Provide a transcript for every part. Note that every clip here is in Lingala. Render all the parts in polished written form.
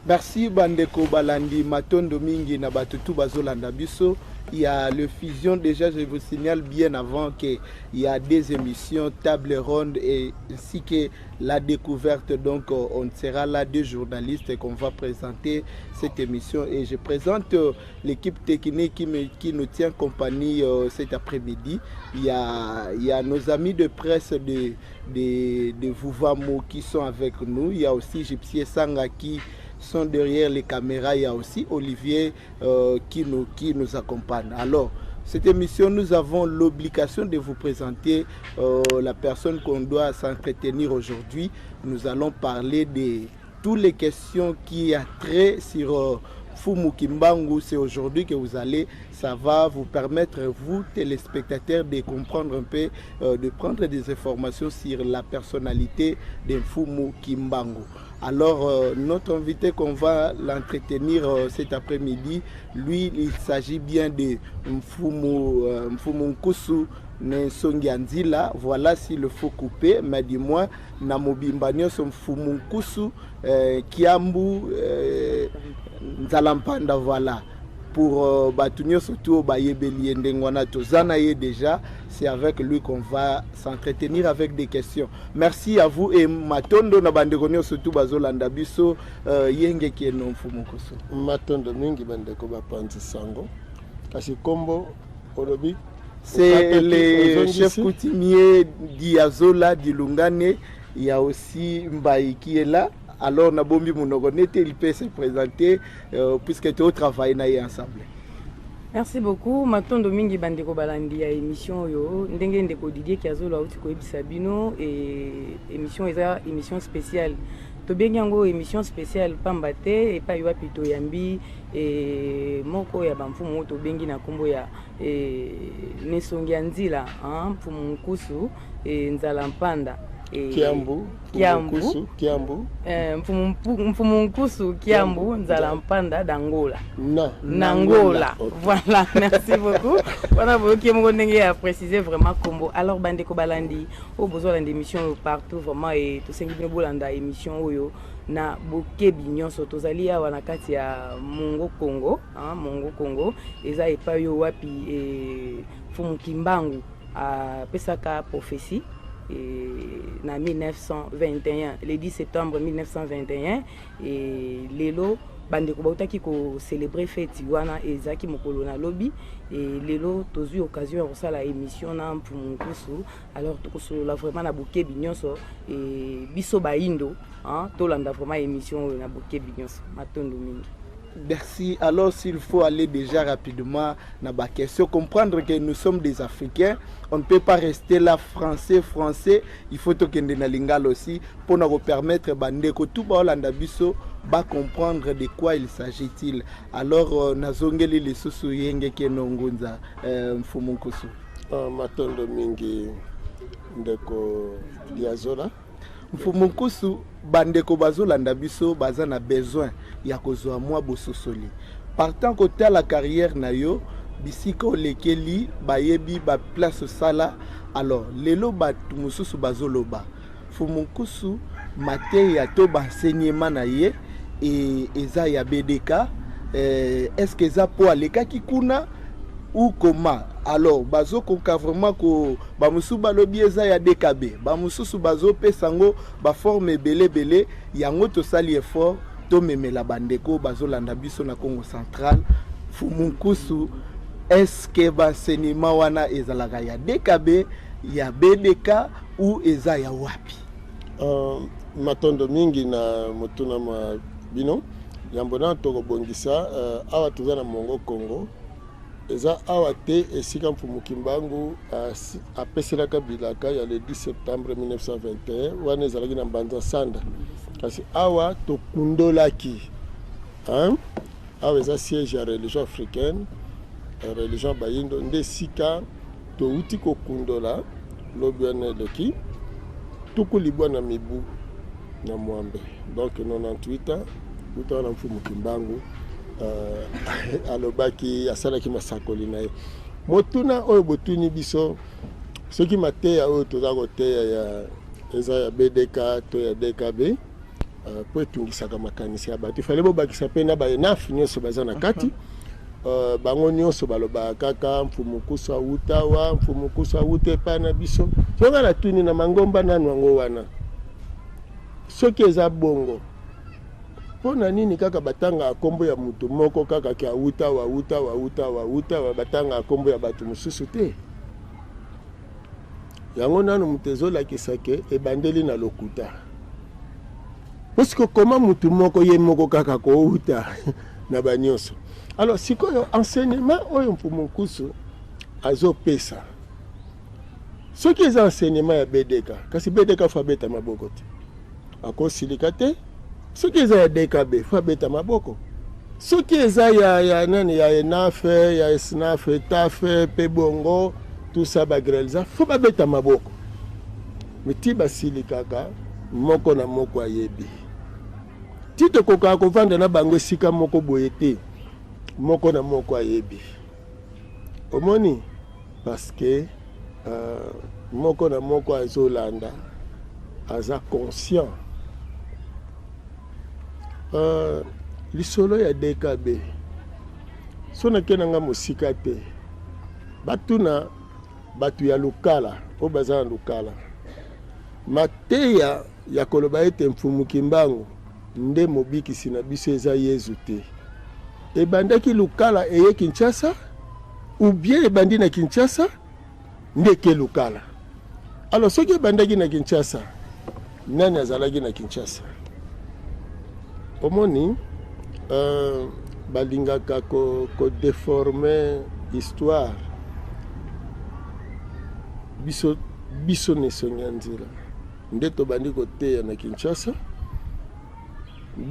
Merci Bandeko Balandi, Matondo Mingi na Batutu Bazolanda Biso. Il y a le fusion déjà, je vous signale bien avant qu'il y a des émissions, table ronde et ainsi que la découverte. Donc on sera là deux journalistes qu'on va présenter cette émission et je présente l'équipe technique qui nous tient compagnie cet après-midi. Il y a nos amis de presse de Vouvamo qui sont avec nous. Il y a aussi Gypsy Sanga qui sont derrière les caméras. Il y a aussi Olivier qui nous accompagne. Alors, cette émission, nous avons l'obligation de vous présenter la personne qu'on doit s'entretenir aujourd'hui. Nous allons parler de toutes les questions qui ont trait sur Fumu Kimbangu. C'est aujourd'hui que ça va vous permettre, vous téléspectateurs, de comprendre un peu, de prendre des informations sur la personnalité de Fumu Kimbangu. Alors, notre invité qu'on va l'entretenir cet après-midi, lui, il s'agit bien de Mfumu Nkusu Nsongianzila. Voilà s'il le faut couper, mais dis-moi, Namobimbanyo son Mfumu Nkusu Kiambu Nzalampanda, voilà. Pour Batunyo surtout Bayebeli Ndengwana Tozanaye déjà, c'est avec lui qu'on va s'entretenir avec des questions. Merci à vous et Matondo na bandekonyo surtout Bazolanda Biso yenge qui est non Fumukoso. Matondo mingi bandeko bapanzi sango. Kasi kombo olobi c'est le chef coutumier d'Iazola d'Ilungane. Il y a aussi Mbaï qui est là. Alors, Nabombi Monogonete, il peut se présenter puisque tu travailles ensemble. Merci beaucoup. Maintenant, Domingue Bandeko Balandi à émission yo. Ndenge ndeko Didier Kiazola uti ko Ibisabino et émission spéciale. To bengango émission spéciale pambate et pa yo pito yambi et moko ya bamfumu to bengi na kombo ya Nsongianzila mfumu Nkusu et Nzalampanda. Kiambu Mfumu Nkusu Kiambu Nzalampanda d'Angola. Nangola. Voilà, merci beaucoup. Voilà, vous qui me préciser vraiment combo. Alors Bandeko Balandi, au besoin d'émissions partout vraiment et tout cinq bolanda émission oyo na boke bignon sotozali ya wana kati ya Mongo Congo eza epa yo wapi e Fumu Kimbangu a pesaka prophétie. En 1921, le 10 septembre 1921, et Lelo Bandeko Bautaki ko célébrer fête wana ezaki mokolo na lobby et Lelo tozu occasion pour ça la émission na Mfumu Nkusu. Alors to la vraiment na bouquet bignonso et biso baindo to landa vraiment émission na bouquet bignonso Matondo mingi. Merci. Alors, s'il faut aller déjà rapidement dans la question, comprendre que nous sommes des Africains, on ne peut pas rester là français. Il faut que nous lingala aussi pour nous permettre bandeko tout balanda biso ba comprendre de quoi il s'agit-il. Alors, nazongeli les susu yenge ke nongunza Mfumu Nkusu. Matondo mingi ndeko Diazola. Mfumu Nkusu bandeko bazolanda biso baza na besoin ya kozwa mwa bososoli. Partant côté à la carrière na yo bisiko lekeli bayebi ba place sala. Alors lelo batu mususu bazoloba Mfumu Nkusu mate ya to ba enseignement na ye et eza ya BDK est-ce que za po aleka kikuna ou comment? Alors bazo konka vraiment ko ba musu balobi eza ya DKB ba mususu bazo pesango ba forme belé yango to sali effort to memela bandeko bazo landa biso na Congo central. Mfumu Nkusu est-ce que ba enseignement wana ezalaka ya DKB ya BDK ou eza ya wapi? Matondo mingi na motuna ma bino yambona to bongisa awa tuzana Mongo Congo. Eza awate esika Mfumu Kimbangu apeselaka bilaka ya le 10 septembre 1921 wana ezalaki na Mbanza Sanda kasi awa tokundolaki awa eza siège ya religion africaine religion bayindo nde sika touti kokundola lobi wana eleki tukulibwa na mibu na mwambe donc 98 ans uta na Mfumu Kimbangu alobaki asalaki masakoli na ye motuna oyo botuni biso soki mateya oyo toza koteya ya eza ya BDK to ya DKB po etungisaka makanisi ya bato ifale bobakisa mpe na baenafi nyonso baza na kati bango nyonso balobaka kaka mfumukusu awuta wa mfumukusu awuta epai na biso songa na tuni na mangomba nanu yango wana soki eza bongo mpo na nini kaka batanga akombo ya mutu moko kaka ki awuta wa batanga akombo ya bato mosusu te yango nanu mutu ezolakisa ke ebandeli na lokuta posiko koma mutu moko ye moko kaka kouta na banyonso. Alors sikoyo enseignement oyo mfumukusu azopesa soki eza enseignement ya BDK kasi BDK fa beta maboko te akosilika te soki eza ya DKB fa beta maboko soki eza ya nani ya enafe ya esnafe tafe pe bongo tout ça bagrelza fa babeta maboko miti basilikaka moko na moko ayebi tito koka kovanda na bango esika moko boye te moko na moko ayebi omoni parce que moko na moko azolanda aza conscient lisolo ya DKB so nakenanga mosika te batuna batu ya lukala o baza na lukala mateya ya koloba ete mfumuki mbangu nde mobikisi na biso eza Yesu te ebandaki lukala eye Kinshasa ou bien ebandi na Kinshasa ndeke lukala. Alors soki ebandaki na Kinshasa nani azalaki na Kinshasa omoni balingaka ko déformer histoire biso ne sonya nzira nde tobandi koteya na Kinshasa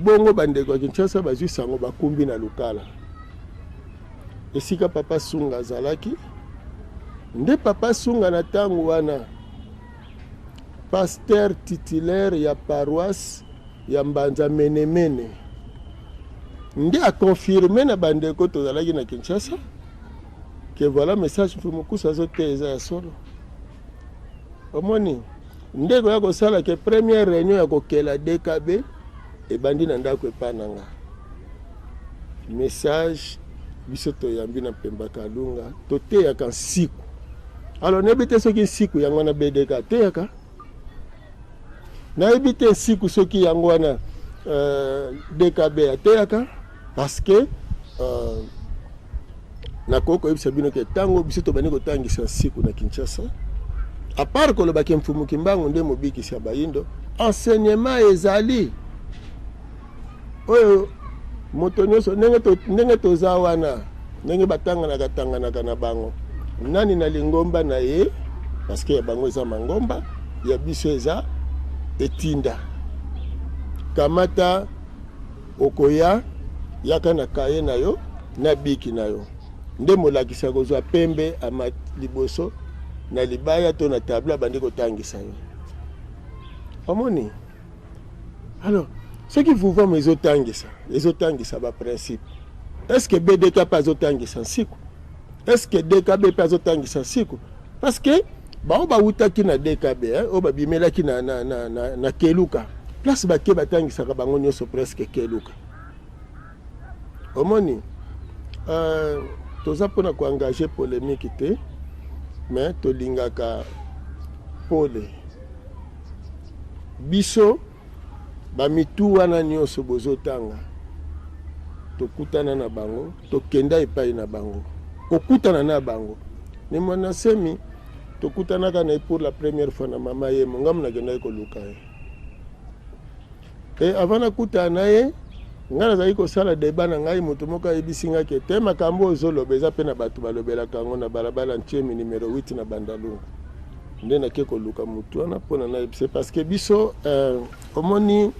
bongo bandeko ya Kinshasa bazwi sango bakumbi na lukala esika papa Sunga azalaki nde papa Sunga na tango wana pasteur titulaire ya paroisse ya Mbanza Menemene nde a confirmé na bandeko tozalaki na Kinshasa que voilà message mfumukusu azote eza ya solo omoni ndeko ya kosala ke première réunion ya kokela DKB ebandi na ndako epananga message biso toyambi na Pemba Kalunga toteyaka nsiku. Alors nayebi te soki nsiku yango wana BDK teyaka nayebi te nsiku soki yango wana DKB ateyaka parce que nakoko yebisa bino ke tango biso tobandi kotangisa nsiku na Kinshasa à part kolobaki mfumuki mbangu nde mobikisi ya bayindo enseignement ezali oyo moto nyonso ndenge toza wana ndenge batanganaka na bango nani na lingomba na ye parce que ya bango eza mangomba ya biso eza etinda kamata okoya yaka na kaye na yo na biki na yo nde molakisa kozwa pembe ama liboso na libaya to na tabla bandi kotangisa yo omoni. Alors ce qui vous voit ezotangisa ba principe est-ce que BDK pas ezotangisa nsiku est-ce que DKB pas ezotangisa nsiku parce que bao bautaki na DKB o babimelaki na keluka place bake batangisaka bango nyonso presque keluka omoni. Toza pona ko engager polémique te mais tolingaka pole biso bamitu wana nyonso bozotanga tokutana na bango tokenda epai na bango kokutana na bango ni mwana semi tokutanaka na pour la première fois na mama ye mongamu nakendaki koluka ye e avant nakutana na ye ngai nazali kosala deba na ngai moto moko ayebisingaki ete makambo ozoloba eza mpe na bato balobelaka yango na balabala ntiemi numero 8 na Bandalungu nde nake koluka motu wana mpona nayebisa parce que biso omoni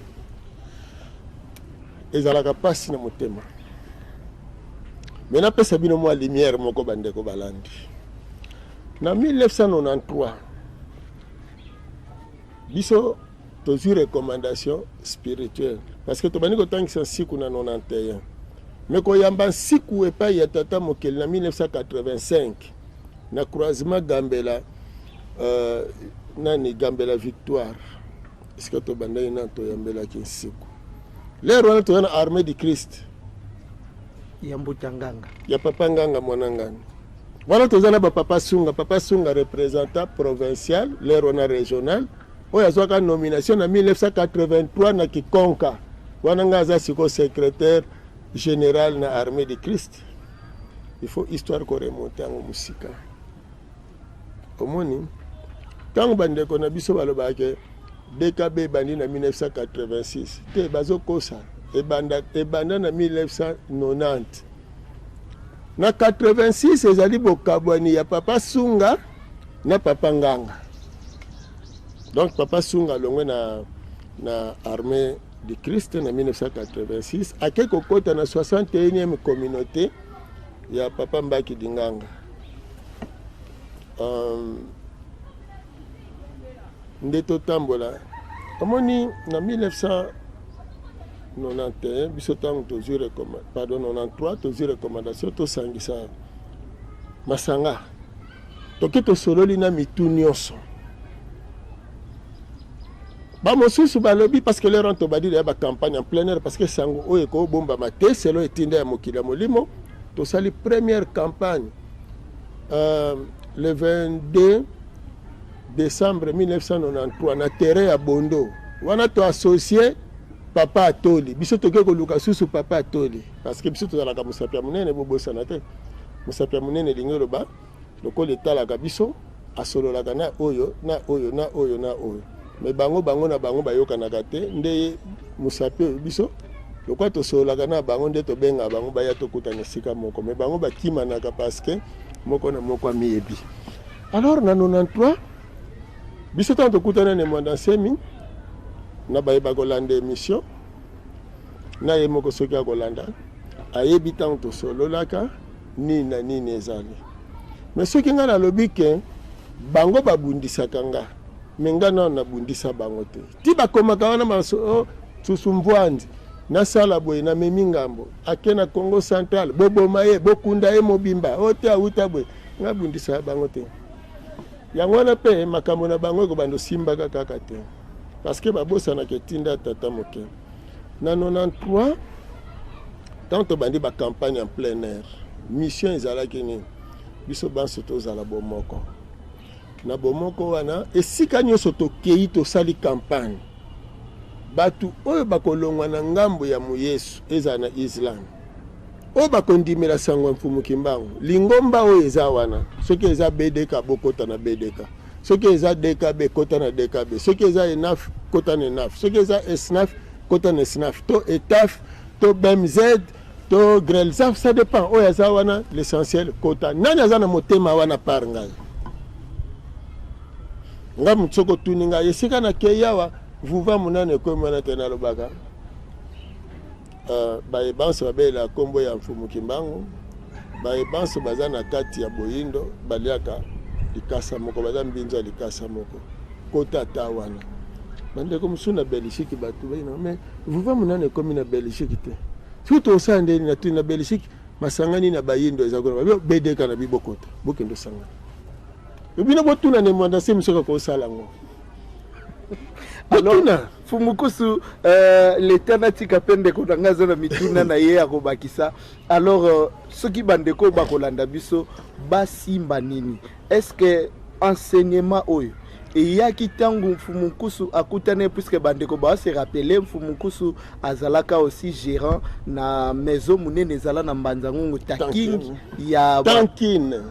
ezalaka pasi na motema me napesa bino mwa lumière moko bandeko balandi na 1993 biso tozwi recommandation spirituelle parce que tobandi kotangisa nsiku na 91 me koyamba nsiku epai ya tata mokeli na 1985 na croisement Gambela nani Gambela Victoire esika tobandaki na toyambelaki nsiku lero wana toza na armée du Christ ya Mbuta Nganga ya papa Nganga mwana ngani wana toza na papa Sunga représentant provincial lero na régional oyo azwaka nomination na 1983 na Kikonka wana nga aza siko secrétaire général na armée du Christ. Il faut histoire ko remonter en musika omoni tango bandeko na biso balobake DKB bandi na 1986 te bazokosa ebanda na 1990 na 86 ezali bokabwani ya papa Sunga na papa Nganga. Donc papa Sunga longwe na armée du Christ en 1986 ake kokota na 61e communauté ya papa Mbaki Dinganga. Ndeto tambola amoni na 1991 biso tango tozwi recommandation pardon 93 tozwi recommandation tosangisa masanga toke tosololi na mitu nyonso bamosusu balobi parce que leur ont badi ya ba campagne en plein air parce que sango oyo ko bomba mate selo etinda ya mokila molimo tosali première campagne le 22 décembre 1993 na terrain ya Bondo wana to associé papa Atoli biso toke ko luka susu papa Atoli parce que biso tozalaka musapia munene bobosana te musapia munene lingelo ba lokolo etalaka biso asololaka na oyo na oyo na oyo na oyo mais bango na bango bayokanaka te nde musapi oyo biso lokwa tosololaka na bango nde tobenga bango baya tokutana esika moko mais bango bakimanaka parce que moko na moko amiyebi. Alors na 93 biso tango tokutana ne mwanda semi na bayeba kolanda émission na ye moko soki akolanda ayebi tango tosololaka nini na nini ezali mais soki nga nalobi ke bango babundisaka nga menga na nabundisa bango te ti bakomaka wana maso susumvwandi nasala boye na memi ngambo ake na Congo Central boboma ye bokunda ye mobimba ote auta boye nga bundisa bango te yango wana pe makambo na bango ko bando simbaka kaka te parce que babosana ke tinda tata moke na 93 tanto bandi ba campagne en plein air mission ezalaki ni biso banso tozala bomoko na bomoko wana esika nyonso tokei tosali campagne batu oyo bakolongwa na ngambo ya muyesu eza na Islam oyo bakondimela sango mfumu kimbangu lingomba oyo eza wana soki eza BDK bokota na BDK soki eza DKB kota na DKB soki eza ENAF kota na ENAF soki eza ESNAF kota na ESNAF to ETAF to BMZ to GRELSAF ça dépend oyo eza wana l'essentiel kota nani aza na motema wana par ngai nga mutsoko tuninga yesika na keyawa vuva munane ko mwana tena lobaka bayebanso babela kombo ya mfumu kimbangu bayebanso baza na kati ya boyindo baliaka likasa moko baza mbinzo likasa moko kota ta wana bande ko musuna Belgique batu baina mais vuva munane ko mina Belgique te surtout sande na tuna Belgique masangani na bayindo ezakona BDK na bibokota bokendo sangana ubina botuna ne mwanda semsoka ko salango. Alors Fumukusu l'éternatique pende ko nanga na mituna na ye akobakisa. Alors soki bandeko bakolanda biso basimba nini? Est-ce que enseignement oyo et yaki tangu Fumukusu akutane puisque bandeko ba se rappeler Fumukusu azalaka aussi gérant na maison munene zala na Mbanzangungu Taking ya Tankine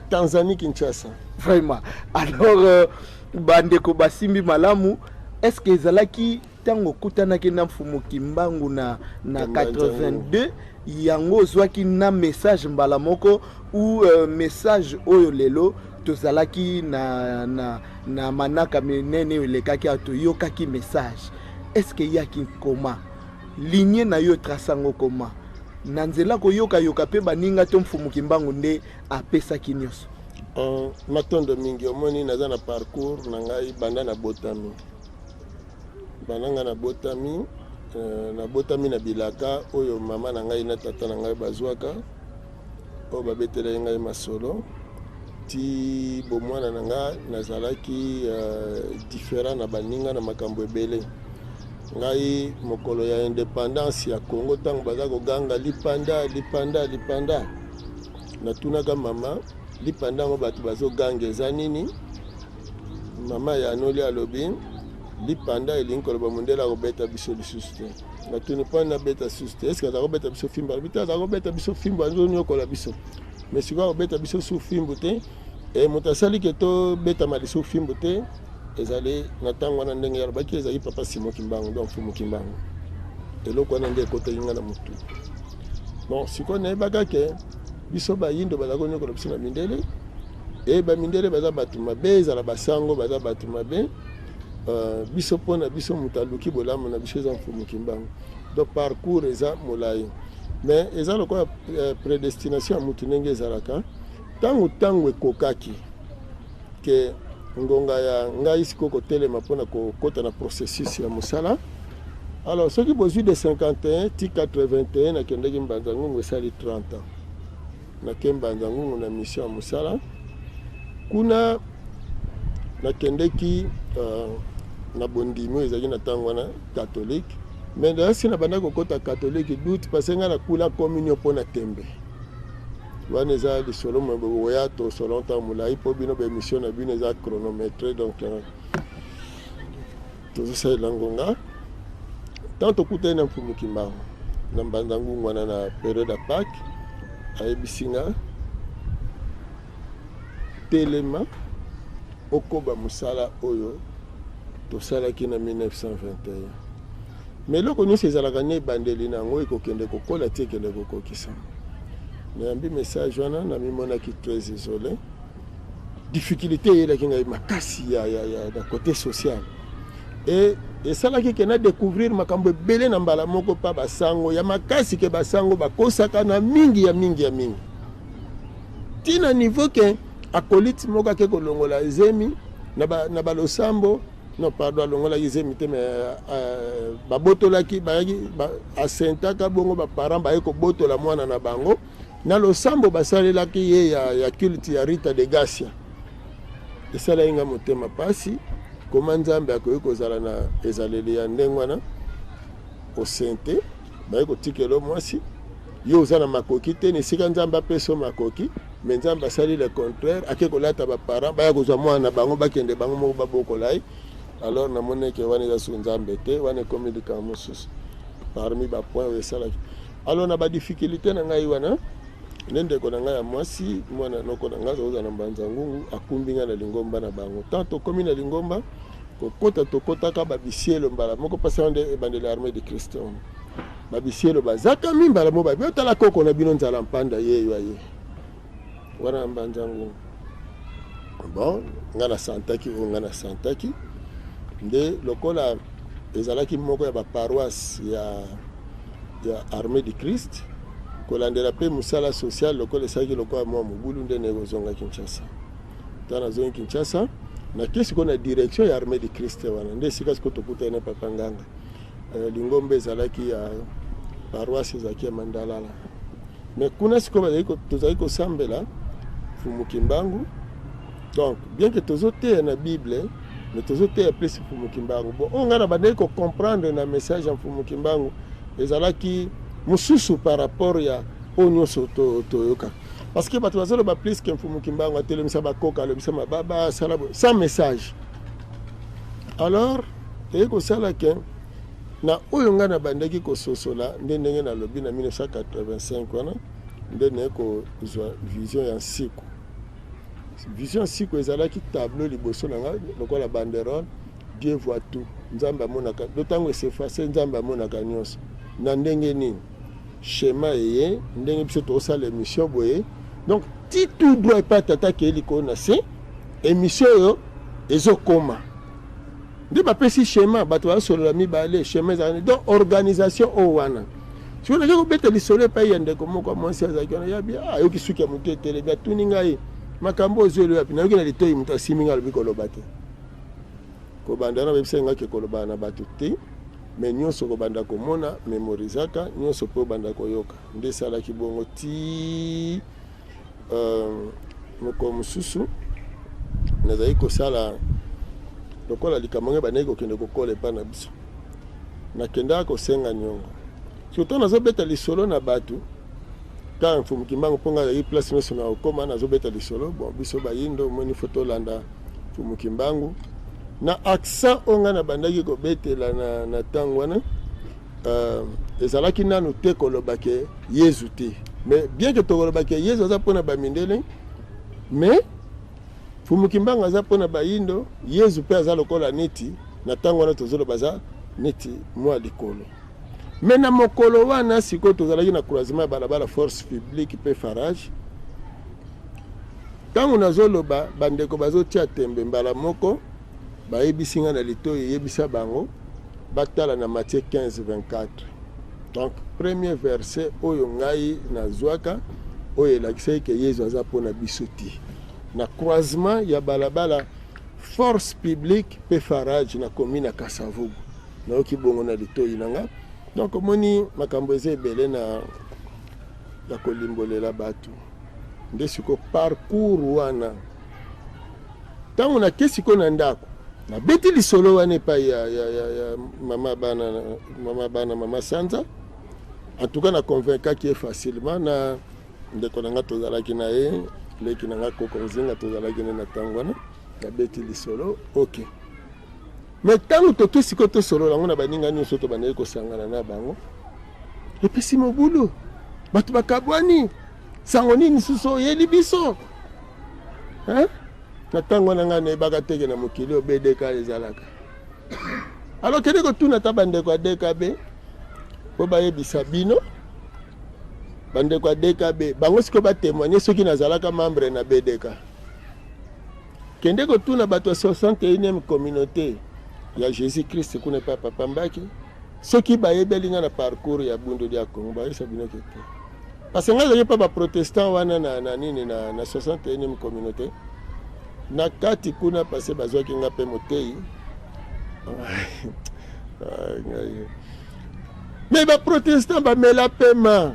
Tanzanie Kinshasa. Vraiment. Alors bandeko basimbi malamu est-ce que zalaki tango kutana ke na mfumu kimbangu na 82 yango zwaki na message mbala moko ou message oyo lelo tozalaki na manaka menene lekaki atoyokaki message est-ce que yaki koma ligne na yo trasango koma na nzela koyoka yoka pe baninga to mfumu kimbangu nde apesaki nyonso. Matondo mingi omoni naza na parcours na ngai banda na botami bananga na botami na bilaka oyo mama na ngai na tata na ngai bazwaka oyo babetela ngai masolo ti bomwana na nga nazalaki différent na baninga na makambo ebele. Ngai mokolo ya indépendance ya Congo tango baza koganga lipanda natunaka mama lipanda ngo bato bazoganga eza nini. Mama ya anoli alobi lipanda elingi koloba mondele akobeta biso lisusu te. Natuni mpo na beta susu te. Eske aza kobeta biso fimbo alobi te aza kobeta biso fimbo azoniokola biso mais sikoyo akobeta biso su fimbo te e moto asali ke tobetama lisusu fimbo te ezali na ntango wana ndenge yalobaki ezali papa Simon Kimbangu donc Fumu Kimbangu eloko wana nde ekotaki nga na motu. Bon sikoyo nayebaka ke biso bayindo baza koniokola biso na mindele e bamindele baza bato mabe ezala basango baza bato mabe biso mpona biso moto aluki bolamu na biso eza Fumu Kimbangu donc parcours eza molai mais eza lokola prédestination ya motu ndenge ezalaka ntango ekokaki ke ngonga ya ngai siko kotelema mpona kokota na processus ya mosala. Alors soki bozwi de 51 ti 81 nakendeki Mbanza Ngungu esali 30 ans nake Mbanza Ngungu na mission ya mosala kuna nakendeki na bondimi ezalaki na ntango wana catholique mais ndasi na banda kokota catholique doute parce nga na kula communion mpona tembe wana eza lisolo moboya to solo ntango molai mpo bino baémission na bino eza chronométré donc tozosalela ngonga ntango tokutani na Fumu Kimbangu na Mbanza Ngungu wana na période ya Pâques ayebisi nga telema okoba mosala oyo tosalaki na 1921 mais eloko nyonso ezalaka ne ebandeli na yango ekokende kokola ti ekende kokokisa. Nayambi message wana namimonaki très isolé difficulté eyelaki ngai makasi ya côté social et esalaki ke na découvrir makambo ebele na mbala moko pa basango ya makasi ke basango bakosaka na mingi ya mingi tina niveau ke akoliti moko ake kolongola ezemi na balosambo non pardon alongola ezemi te mais babotolaki bayaki asentaka bongo baparent baye kobotola mwana na bango na losambo basalelaki ye ya culte ya Rita de Gracia esala inga motema pasi koma Nzambe akoki kozala na ezaleli ya ndenge wana osente baye kotikela mwasi yo oza na makoki te esika Nzambe apeso makoki mais Nzambe asali le contraire ake kolata baparent baya kozwa mwana na bango bakende bango moko babokola ye. Alors namoneke wana eza su Nzambe te wana ekomi likambo mosusu parmi bapoint oyo esalaki. Alors na badifficulté na ngai wana nde ndeko na ngai ya mwasi mwana noko na ngai azoza na Mbanza Ngungu akumbi nga na Lingomba na bango tant tokomi na Lingomba kokota tokotaka babisielo mbala moko pasa nde ebandeli armée de Christ babisielo bazaka mimbala mo babi otala koko na bino nzala mpanda yeyo aye wana na Mbanza Ngungu. Bon nga na santaki nde lokola ezalaki moko ya baparoisse ya armée de Christ kolandela pe musala social lokola esalaki lokola mwa mobulu nde nekozonga Kinshasa. Tana zongi Kinshasa na kesi kona direction ya armée de Christ wana nde sika siko tokutana na papa Nganga Lingomba ezalaki ya paroisse ezalaki ya Mandalala mais kuna siko tozali kosambela Fumu Kimbangu donc bien que tozoteya na Bible mais tozoteya plus Fumu Kimbangu bon on ngana bandeli ko comprendre na message ya Fumu Kimbangu ezalaki mususu par rapport ya onyoso toyoka parce que bato bazolo ba plus que Fumu Kimbangu atelemisa bakoka lebisa mababa sala sans message. Alors eko sala ke na oyo ngana bandaki ko sosola ndenge na lobi na 1985 wana ndene ko zwa vision ya siku vision siku ezalaki tableau liboso na nga lokola banderole Dieu voit tout Nzambe amonaka dotango esefase Nzambe amonaka nyonso na ndenge nini schéma eye ndenge biso tosala émission boye donc ti tout doit pas t'attaquer eliko na se émission yo ezokoma ndi bapesi schéma bato basolola mibale schéma ezalani donc organisation o wana si on a kobeta lisolo epai ya ndeko moko mwasi azalaki wana yabi ayoki suki ya motu etelebi atuni ngai makambo ozwelo yapi nayoki na litoyi moto asimi ngai alobi koloba te kobanda na bebisa ngaki koloba na bato te mais nyonso kobanda komona memorizaka nyonso mpe obanda koyoka nde esalaki bongo ti moko mosusu nazali kosala lokola likambo banei kokende kokola epa na biso nakendaka kosenga nyongo surtout nazobeta lisolo na bato ka mfumu kimbangu mponga azali place nyonso na okoma nazobeta lisolo bon biso bayindo omoni fo tolanda mfumu kimbangu na accent onga na bandaki kobetela na ntango wana ezalaki nanu te kolobake yezu te mais bien que tokolobake yezu aza mpona bamindele mais mfumu kimbangu aza mpona bayindo yezu mpe aza lokola neti na ntango wana tozoloba aza neti mwa likolo me na mokolo wana sikoyo tozalaki na croisement ya balabala force publique mpe farage ntango nazoloba bandeko bazotia tembe mbala moko bayebisi nga na litoyi eyebisa bango batala na Matthieu 15:24 donc premier verset oyo ngai nazwaka oyo elakisaki ke yezu aza mpona biso te na croisement ya balabala force publique mpe farage na commune ya Kasavubu nayoki bongo na litoyi na nga donc omoni makambo eza ebele na ya kolimbolela bato nde siko parcours wana ntango nake siko na ndako nabeti lisolo wana epai ya mama bana mama sanza en tout cas na convaincaki ye facilement na ndeko na nga tozalaki na ye leki na nga kokonzinga tozalaki ne na ntango wana nabeti lisolo ok mais ntango toke siko tosolola yango na baninga nyonso to bandeki kosangana na bango epesi mobulu bato bakabwani sango nini susu oyeli biso na ntango wana ngai nayebaka teke na mokili oyo BDK ezalaka alors kende kotuna ata bandeko ya DKB mpo bayebisa bino bandeko ya DKB bango sikoyo batémoigne soki nazalaka membre na BDK kende kotuna bato ya 61e communauté ya Jésus Christ kuna epai papa Mbaki soki bayebeli nga na parcours ya Bundu dia Congo bayebisa bino ke te parce que ngai ezalaki mpa baprotestant wana na nini na 61e communauté na kati kuna parce bazwaki nga mpe motei mais baprotestant bamela pema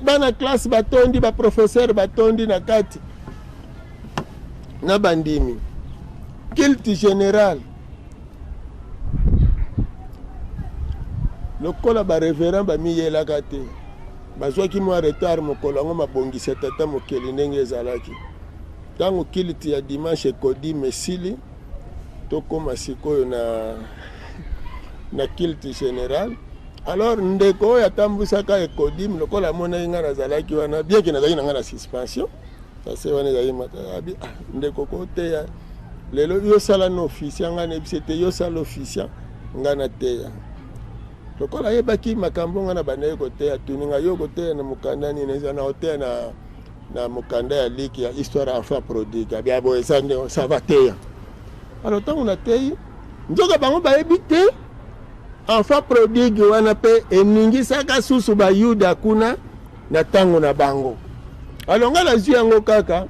bana classe batondi baprofesseur batondi na kati na bandimi culte général lokola barévérend bamiyelaka te bazwaki mwa retard mokolo yango mabongisa tata mokeli ndenge ezalaki ntango kiliti ya dimanche ekodi mesili tokóma sikoyo na kiliti général alors ndeko oyo atambwisaka ekodim lokola amonaki nga nazalaki wana bien ke nazalaki na nga na suspension pase wana ezalaki mataabi ndeko koteya lelo yosala na officia nga nayebisi ete yosala officia nga na teya lokola ayebaki makambo nga na bandeki koteya tuninga yo koteya na mokanda nini eza na oteya na mokanda ya liki ya histoire enfant prodigue abia boye eza nde ça va teya alors ntango nateyi nzoka bango bayebi te enfant prodigue wana mpe eningisaka susu bayuda kuna na ntango na bango alors nga nazwi yango kaka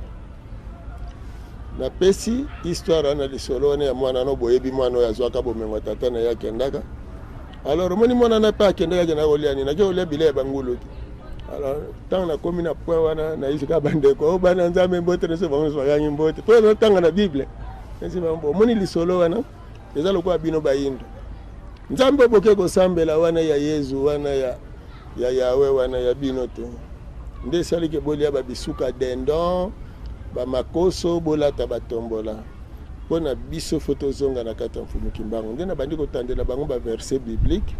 napesi histoire wana lisolo wana ya mwana no boyebi mwana oyo azwaka bomengo tata na ye akendaka alors omoni mwana na mpe akendaka akendaka kolia nini ake kolia bilei ya bangulu te alors ntango nakomi na point wana nayisika bandeko oyo bana nzambe mbote neso bango bakangi mbote to ezotanga na bible esi bango omoni lisolo wana eza lokola bino bayindo nzambe oboke kosambela wana ya yezu wana ya yawe wana ya bino te nde esaliki bolia babisuka dendon bamakoso bolata batombola mpona biso fo tozonga na kati ya mfumu kimbangu nde nabandi kotandela bango baverset biblique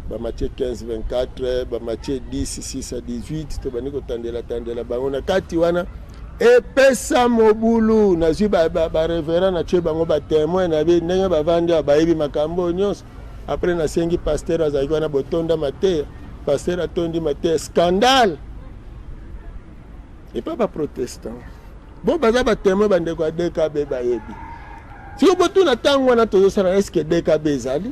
bamatthieu 15:24 bamatthieu 10:6-18 tobandi kotandela bango na kati wana epesa mobulu nazwi barévérend natie bango batémoin na bi ndenge bavandi bayebi makambo nyonso après nasengi paster azalaki wana botonda mateya paster atondi mateya scandale epa baprotestant bo baza batémoin bandeko ya DKB bayebi siko botuna ntango wana tozosala eske DKB ezali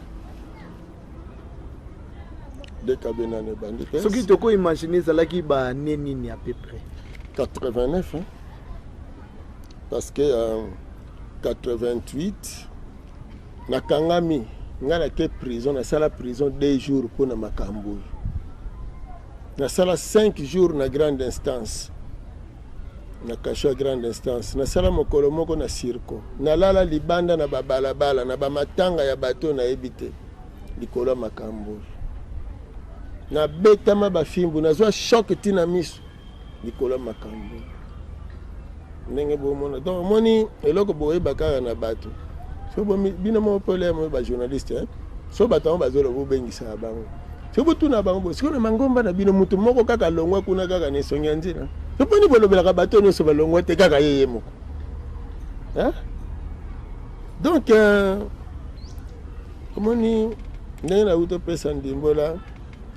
DKB nane bandi te soki tokoimagine ezalaki bane nini à peu près 89 hein? Parce que 88 nakangami nga nake prison nasala prison 2 jours mpona makambo nasala 5 jours na grande instance na kasho grande instance na sala mokolo moko na circo na lala libanda na babalabala na bamatanga ya bato na ebite likolo makambo na betama bafimbu na zwa choc tina miso likolo makambo ndenge bomona donc moni eloko boyeba kaka na bato so bino mo problème ba journaliste so bato bazolo bobengisa bango so botuna bango siko na mangomba na bino mutu moko kaka longwa kuna kaka ni songia nzina so poni bolobela bato nyonso balongwa te kaka yeye moko donc komoni ndenge na uto pesa ndimbola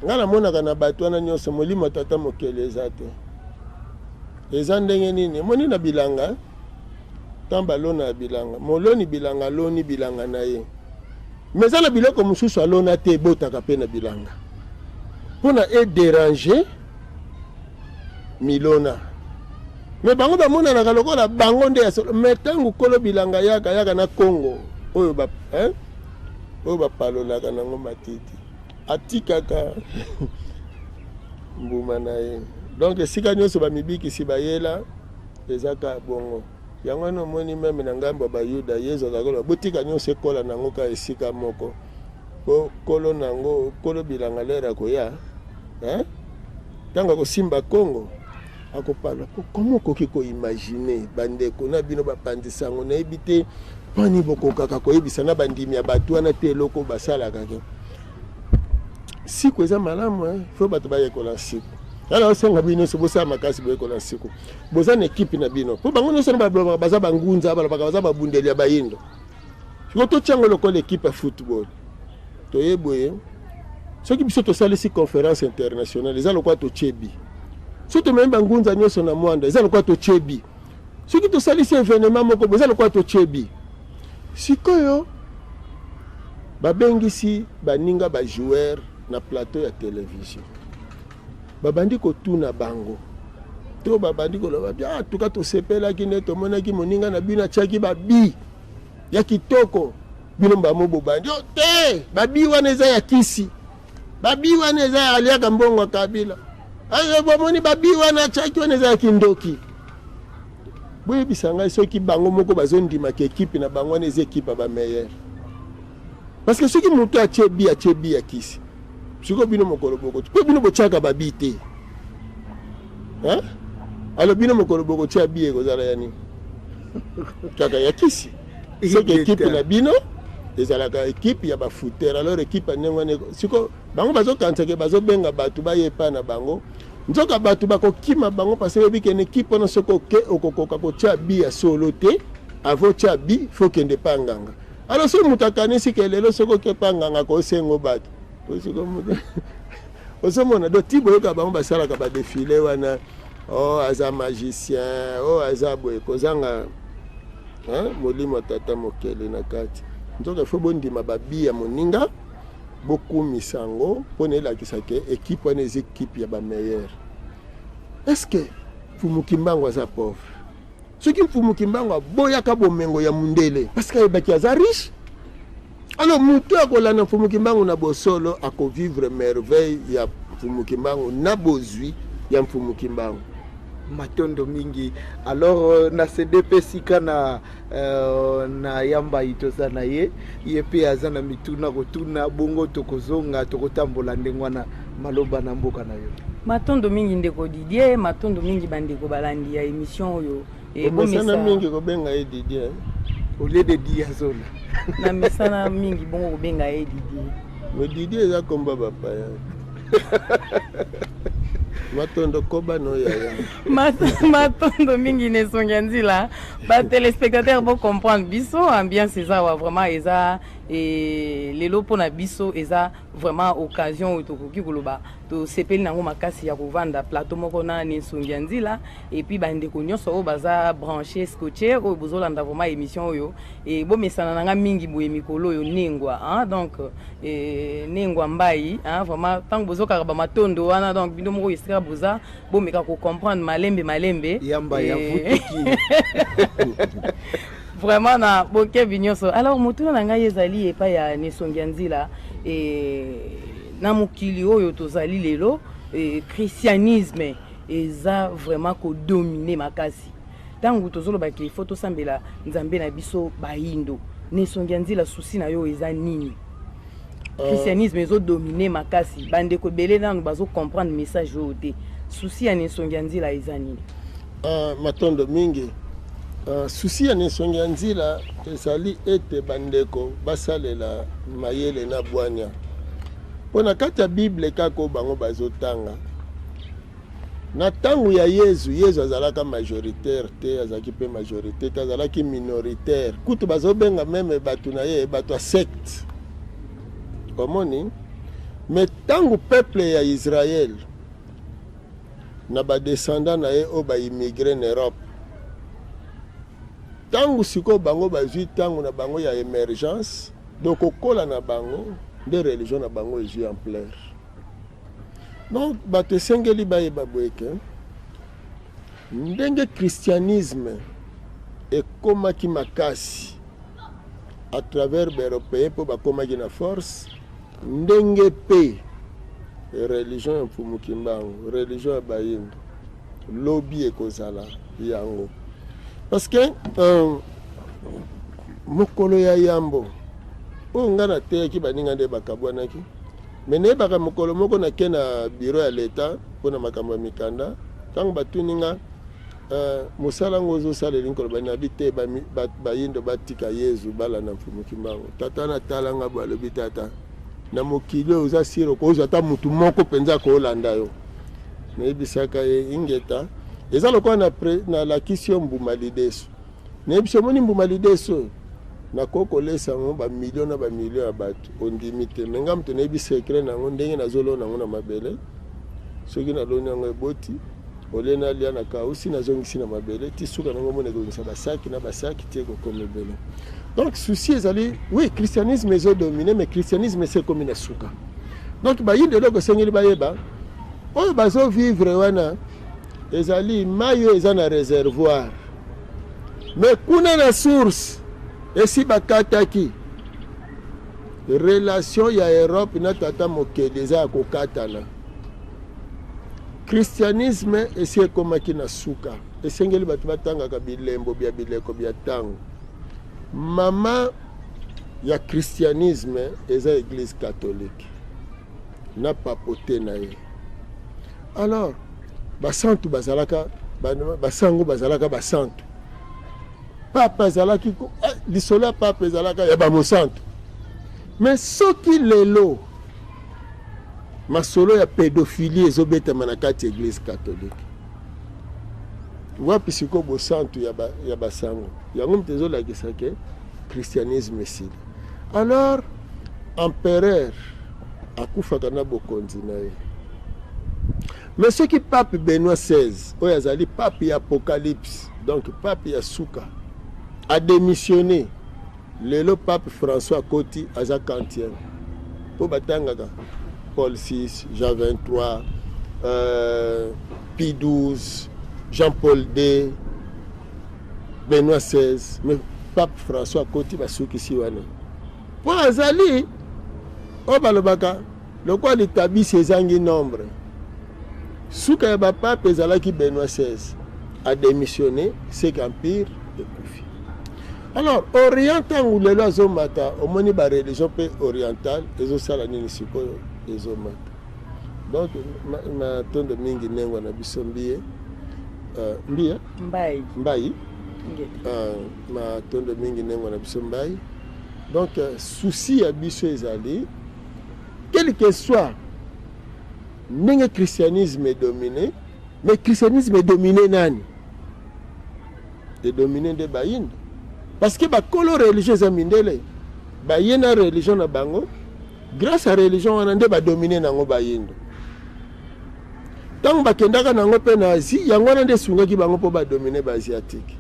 nga namonaka na bato wana nyonso molimo tata mokele eza te eza ndenge nini moni na bilanga tamba lona ya bilanga moloni bilanga loni bilanga na ye mais eza na biloko mosusu alona te ebotaka mpe na bilanga mpona edéranger milona mais bango bamonanaka lokola bango nde ya solo mais ntango kolo bilanga yaka na Congo oyo bapalolaka nango matiti atikaka mbuma na ye donc esika nyonso bamibikisi bayela ezaka bongo yango wana omoni meme na ngambo ya bayuda yesu azakoloba botika nyonso ekola nango ka esika moko po kolo nango kolo bilanga lera koya ntango akosimba Congo akopala komo okoki koimagine bandeko na bino bapandisa yango nayebi te pani bokokaka koyebisa na bandimi ya bato wana te eloko basalaka ke siku eza malamu fo bato bayekola siku ala osenga bino so bosala makasi boyekola siku boza na ekipe na bino po bango nyonso baza bangunza balobaka baza babundeli ya bayindo siko totiango lokola ekipe ya football toyeboye soki biso tosalisi conférence internationale eza lokwa tochebi soki tomemi bangunza nyonso na mwanda eza lokwa tochebi soki tosalisi événement moko eza lokwa tochebi sikoyo babengisi baninga bajoueur na plateau ya télévision babandi kotuna bango to babandi koloba tuka tosepelaki nde tomonaki moninga na bino atiaki babi ya kitoko bino mbamo bobandi te babi wana eza ya kisi babi wana eza ya aliaka mbongo Kabila ayo bomoni babi wana atiaki wana eza ya kindoki boyebisa ngai soki bango moko bazondimaka ekipe na bango wana eza ekipe ba meilleur parce que soki moto atie bi ya kisi siko bino mokolo boko po bino bochaka babi te alo bino mokolo boko tia bi ekozala yani chaka ya kisi soki ekipe na bino ezalaka ekipe ya bafooter alors ekipe ndengwane siko bango bazokansake bazobenga bato bayepa na bango nzoka bato bakokima bango parce que bikene ekipe wana soko ke okokoka kotia bi ya solo te avo tia bi faut kende panganga alors so mutakanisi ke lelo soko ke panganga ko sengo bato osomona do tibo yoka bango basalaka badefile wana aza magicien aza boye kozanga molimo tata mokele na kati nzoka fo bondima babi ya moninga bokumisa yango mpona elakisa ke ekipe wana eza ekipe ya bameilleur est-ce que Mfumukimbangu aza pauvre soki Mfumukimbangu aboyaka bomengo ya mundele parce que ayebaki aza riche alors mutu akolanda Mfumukimbangu na bosolo akovivre merveille ya Mfumukimbangu na bozwi ya Mfumukimbangu matondo mingi alors na CDP sika na yamba itoza na ye pe aza na mituna kotuna bongo tokozonga tokotambola ndengwana maloba na mboka na yo matondo mingi ndeko Didier matondo mingi bandeko balandi ya émission oyo bomesana mingi kobenga ye Didier au lieu de Diazona na mesana mingi bongo kobenga ye Didier mais Didier eza komba bapaya matondo koba no yaya matondo mingi nesongi nzila ba téléspectateurs vont comprendre biso ambiance eza wa vraiment eza lelo pona biso eza vraiment occasion otokoki koloba to sepeli nango makasi ya kovanda plateau moko na nesongi nzila et puis bandeko nyonso oyo baza branché scotché oyo bozolanda vraiment émission oyo et bomesana nanga mingi boye mikolo oyo nengwa donc nengwa mbai vraiment tant bozokaka ba matondo wana donc bino moko esika boza bomeka ko comprendre malembe yamba ya vutiki vraiment na boke binyoso alors mutuna nanga yezali epa ya nesongi nzila na mokili oyo tozali lelo christianisme eza vraiment kodomine makasi ntango tozolobaki ifo tosambela nzambe na biso bayindo nesongi ya nzela susi na yo eza nini christianisme ezodomine makasi bandeko ebele nanu bazocomprendre message oyo te susi ya nesongi ya nzela eza nini matondo mingi susi ya nesongi ya nzela ezali ete bandeko basalela mayele na bwanya mpo na kati ya bible kaka bango bazotanga na ntango ya yezu azalaka majoritaire te azalaki mpe majorité te azalaki minoritaire kutu bazobenga meme bato na ye bato ya secte omoni me ntango peuple ya Israel na badescendant na ye oyo baimigre na Europe ntango sikoyo bango bazwi ntango na bango ya émergence donc kokola na bango nde religion na bango ezwi ampleur donc bato esengeli bayeba boyeke ndenge christianisme ekomaki makasi à travers baeuropéen mpo bakomaki na force ndenge pe religion ya mfumuki mbango religion ya bayindo lobi ekozala yango parce que mokolo ya yambo oyo nga na teyaki baninga nde bakabwanaki me nayebaka mokolo moko nake na biro ya leta mpona makambo ya mikanda ntango batuninga mosala ngo ozosalela nkolo banabi te bayindo batika yezu balanda mfumuki mbango tata natalanga balobi tata na mokili oyo oza siro kozwa ata mutu moko mpenza koolanda yo nayebisaka ye ingeta eza lokola nalakisi yo mbuma lideso nayebisi omoni mbuma lideso nakokolesa yango bamilio na bamilio ya bato ondimi te me nga moto nayebi sekre nango ndenge nazolona yango na mabele soki naloni yango eboti olie nalia na kausi nazongisi na mabele ti suka nango mona ekokisa basaki na basaki ti ekokoma ebele donc souci ezali oui christianisme ezodomine mais christianisme ese ekomi na suka donc bayindo eloko esengeli bayeba oyo bazovivre wana ezali mai oyo eza na réservoir mais kuna na source esi bakataki relation ya Europe na tata mokeli eza ya kokatana christianisme esi ekomaki na suka esengeli bato batangaka bilembo bya bileko bya ntango mama ya christianisme eza église catholique na papote na ye alors basantu bazalaka basango bazalaka basantu papa ezalaki lisolo ya papa ezalaka ya bamosantu mais soki lelo masolo ya pédophilie ezobetama na kati ya église catholique wapi siko bosantu ya basango yango moto ezolakisa ke christianisme esili alors empereur akufaka na bokonzi na ye mais soki pape Benoît XVI oyo azali pape ya apocalypse donc pape ya suka a démissionné lelo pape François akoti aza 40e po batangaka Paul VI, Jean 23, Pie XII, Jean-Paul II, Benoît XVI, mais pape François akoti basukisi wana po azali oyo balobaka lokwa litabisi ezangi nombre suka ya bapape ezalaki Benoît XVI a démissionné c'est qu'empire ekufi alors orient ntango lelo azomata omoni bareligion mpe orientale ezosala nini sikoyo ezomata donc matondo mingi nengwa na biso mbiye mbai matondo mingi nengwa na biso mbai donc souci ya biso ezali quel que soit ndenge christianisme est dominé mais christianisme est dominé nani est dominé nde bayindo parce que bakolo religieux eza mindele baye na religion na bango grâce à religion wana nde badomine nango bayindo ntango bakendaka nango mpe na Asie yango wana nde esungaki bango mpo badomine baasiatique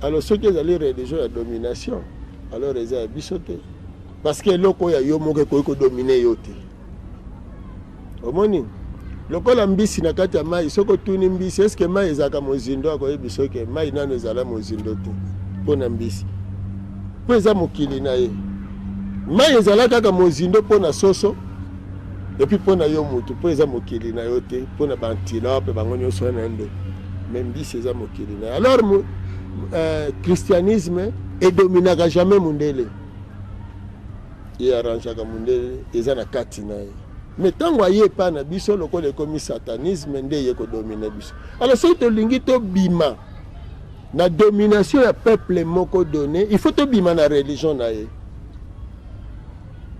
alors soki ezali religion ya domination alors eza ya biso te parce que eloko oyo ya yo moko ekoki kodomine yo te omoni lokola mbisi na kati ya mai soki otuni mbisi eske mai ezalaka mozindo akoyebi soki mai nano ezala mozindo te mpo na mbisi mpo eza mokili na ye mai ezala kaka mozindo mpo na soso et puis pour na yo mutu pour eza mokili na yo te pour na bantilope bango nyonso na ndo même si eza mokili na alors christianisme edominaka jamais mundele ye arrangeaka mundele eza na kati na ye mais ntango aye epai na biso lokola ekomi satanisme nde ye kodomine biso alors soki tolingi tobima na domination ya peuple moko donné il faut tobima na religion na ye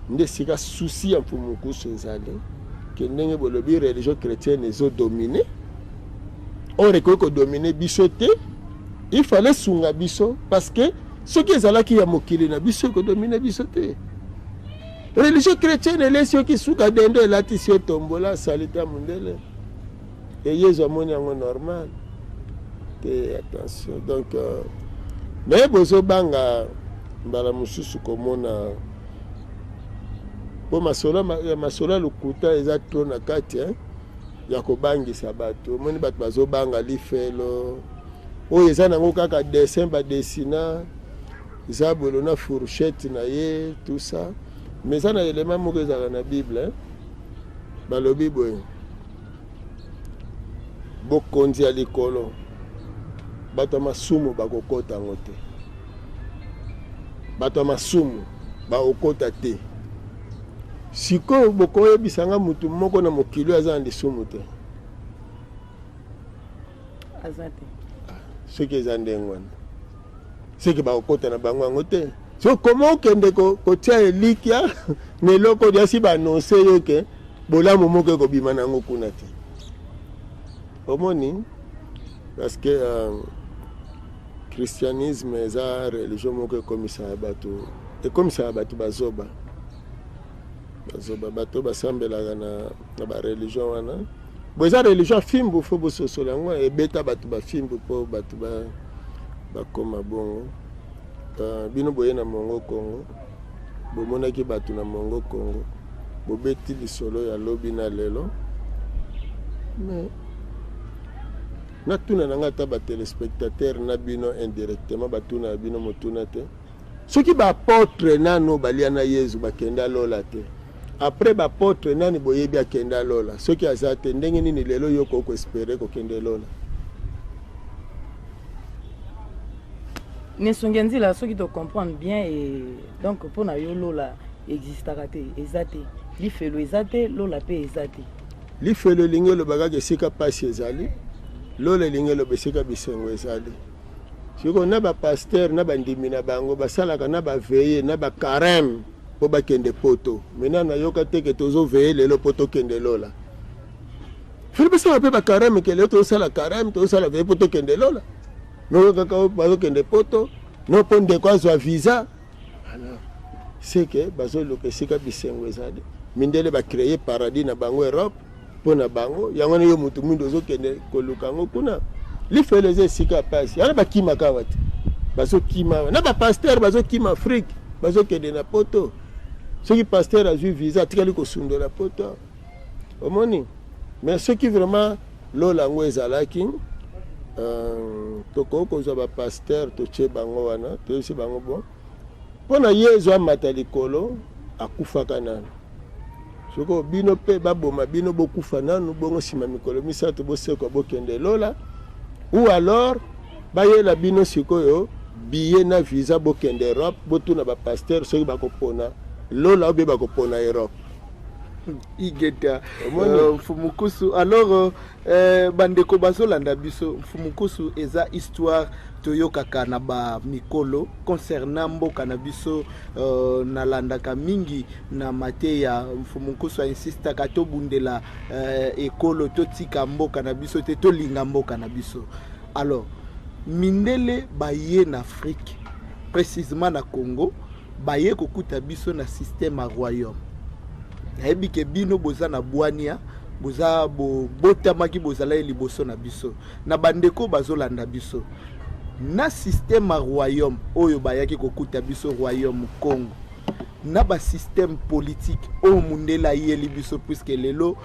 nde sika souci ya mpumukusu ezali ke ndenge bolobi religion chrétienne ezodomine or ekoki kodomine biso te il fallait sunga biso parce que soki ezalaki ya mokili na biso ekodomine biso te religion chrétienne elesi yoki suka dendo elatisi yo tombola salita mundele eyezu amoni yango normal te attention donc mais bozobanga mbala mosusu komona po masolo lokuta eza tro na kati ya kobangisa bato omoni bato bazobanga lifelo oyo eza nango kaka dessin badesina eza bolo na fourchette na ye tout ça mais eza na élément moko ezala na bible balobi boye bokonzi ya likolo bato ya masumu bakokota yango te bato ya masumu bakokota te sikoyo bokoyebisanga mutu moko na mokili aza na lisumu te soki eza ndenge wana soki bakokota na bango yango te so koma okende kotia elikya na eloko diasi banonse yo ke bolamu moko ekobima nango kuna te omoni parce que christianisme eza religion moko ekomisaka bato bazoba bato basambelaka na bareligion wana bo eza religion fimbu fo bososola yango ebeta bato bafimbu mpo bato bakoma bongo bino boye na mongo Congo bomonaki bato na mongo Congo bobeti lisolo ya lobi na lelo mais natuna nanga ata batelespectateur na bino indirectement batuna ya bino motuna te soki baapôtre nano balia na yezu bakenda lola te après baapôtre nani boyebi akenda lola soki aza te ndenge nini lelo yoko okoespere kokende lola nesongi nzila soki to comprendre bien et donc mpona yo lola existaka te eza te lifelo eza te lola mpe eza te lifelo elingi elobakaka esika pasi ezali lola elingi eloba esika bisengo ezali siko na bapaster na bandimi na bango basalaka na baveye na bakareme mpo bakende poto mena nayoka teke tozoveye lelo mpo tokende lola fili basala mpe bakareme ke lelo tozosala kareme tozosala veye mpo tokende lola no kaka bazokende poto no mpo ndeko azwa visa alors seke bazoluka esika bisengo ezali mindele bakreye paradis na bango Europe mpo na bango yango na yo mutu mwindu ozokende koluka yango kuna lifelo eza esika pasi yana bakimaka awa te bazokima na bapaster bazokima Afrique bazokende na poto soki paster azwi visa atikali kosundola poto omoni mais soki vraiment lola yango ezalaki tokoki kozwa bapaster totie bango wana toyebisi bango bon mpo na yezu amata likolo akufaka nano soko bino mpe baboma bino bokufa nanu bongo nsima mikolo misato bosekwa bokende lola ou alors bayela bino sikoyo biye na visa bokende Europe botuna bapaster soki bakopona lola obe bakopona Europe igeta mfumukusu alors bandeko bazolanda biso mfumukusu eza histoire toyokaka na ba mikolo concernant mboka na biso nalandaka mingi na mate ya mfumukusu insistaka tobundela ekolo totika mboka na biso te tolinga mboka na biso alors mindele baye na Afrique précisément na Congo baye kokuta biso na système à royaume nayebi ke bino boza na bwania boza botamaki bozala liboso na biso na bandeko bazolanda biso na système à royaume oyo bayaki kokuta biso royaume Congo na ba système politique oyo mundela yeli biso puisque lelo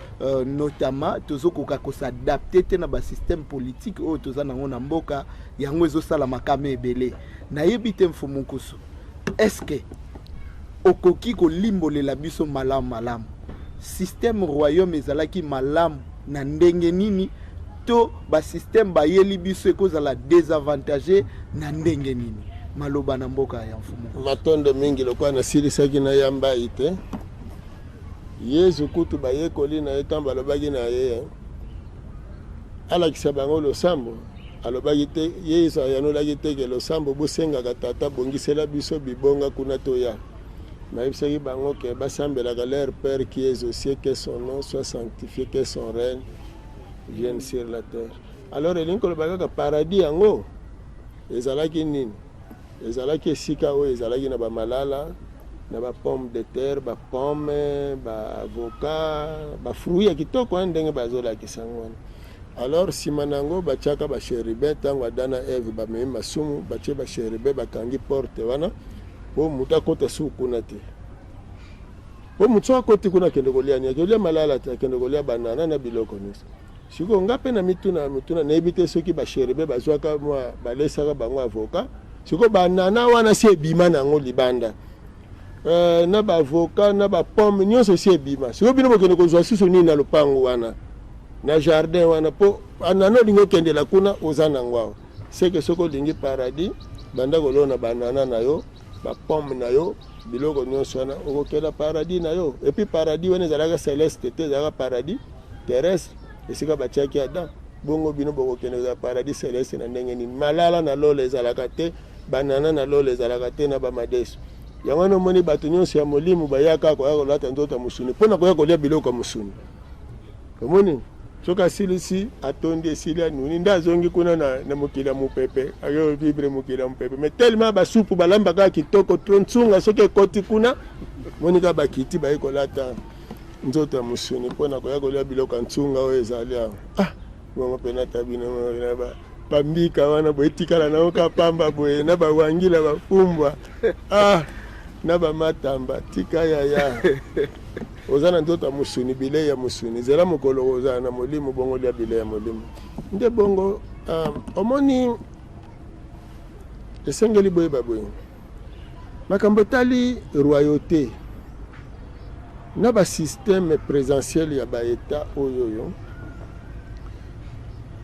notamment tozokoka ko s'adapter te na ba système politique oyo toza nango na mboka yango ezosala makame ebele nayebi te mfumukusu est-ce que okoki kolimbolela biso malamu système royaume ezalaki malamu na ndenge nini to ba système bayeli biso ekozala désavantagé na ndenge nini maloba na mboka ya mfumu matondo mingi lokwa na silisaki na yamba ite yesu kutu bayekoli na etamba alobaki na ye alakisa bango losambo alobaki te yesu ayanolaki te ke losambo bosengaka tata bongisela biso bibonga kuna toya nayebisaki bango ke basambelaka leur père qui est aux cieux, que son nom soit sanctifié, que son règne vienne sur la terre. Alors elingi koloba kaka paradis yango ezalaki nini ezalaki esika oyo ezalaki na bamalala na bapomme de terre bapomme baavocat bafruit ya kitoko ndenge bazolakisa yango wana. Alors nsima nango batiaka basheribe ntango adana eve bamemi masumu batie basheribe bakangi porte wana po mutu akota su kuna te po mutu akoti kuna akende kolia ni akolia malala te akende kolia banana na biloko nyonso siko nga mpe na mituna nayebi te soki basheribe bazwaka mwa balesaka bango avoka siko banana wana si ebima nango libanda na baavoka na bapomme nyonso si ebima siko bino bokende kozwa susu nini na lopango wana na jardin wana po anana olingi okendela kuna oza nango awa seke soki olingi paradis banda kolona banana na yo bapomme na yo biloko nyonso wana okokela paradis na yo epuis paradis wana ezalaka celeste te ezalaka paradis terrestre esika batiaki adam bongo bino bokokende za paradis celeste na ndenge nini malala na lola ezalaka te banana na lola ezalaka te na bamadeso yango wana omoni bato nyonso ya molimo bayaka koya kolata nzoto ya mosuni mpona koya kolia biloko ya mosuni omoni soki asilisi atondi esili anuni nde azongi kuna na mokili ya mopepe akovibre mokili ya mopepe mais tellement basupu balambaka kitoko ntsunga soki ekoti kuna monika bakiti bayi kolata nzoto ya mosuni mpona koya kolia biloko ya ntsunga oyo ezali awa bongo mpe nata bino bambika wana boye etikala nango ka pamba boye na bawangila bafumbwa na bamatamba tika yaya oza na nzoto ya mosuni bilei ya mosuni zela mokolo oza na molimo bongo lia bilei ya molimo nde bongo omoni esengeli boye baboye makambo etali royauté na basystème présentiel ya baeta oyoyo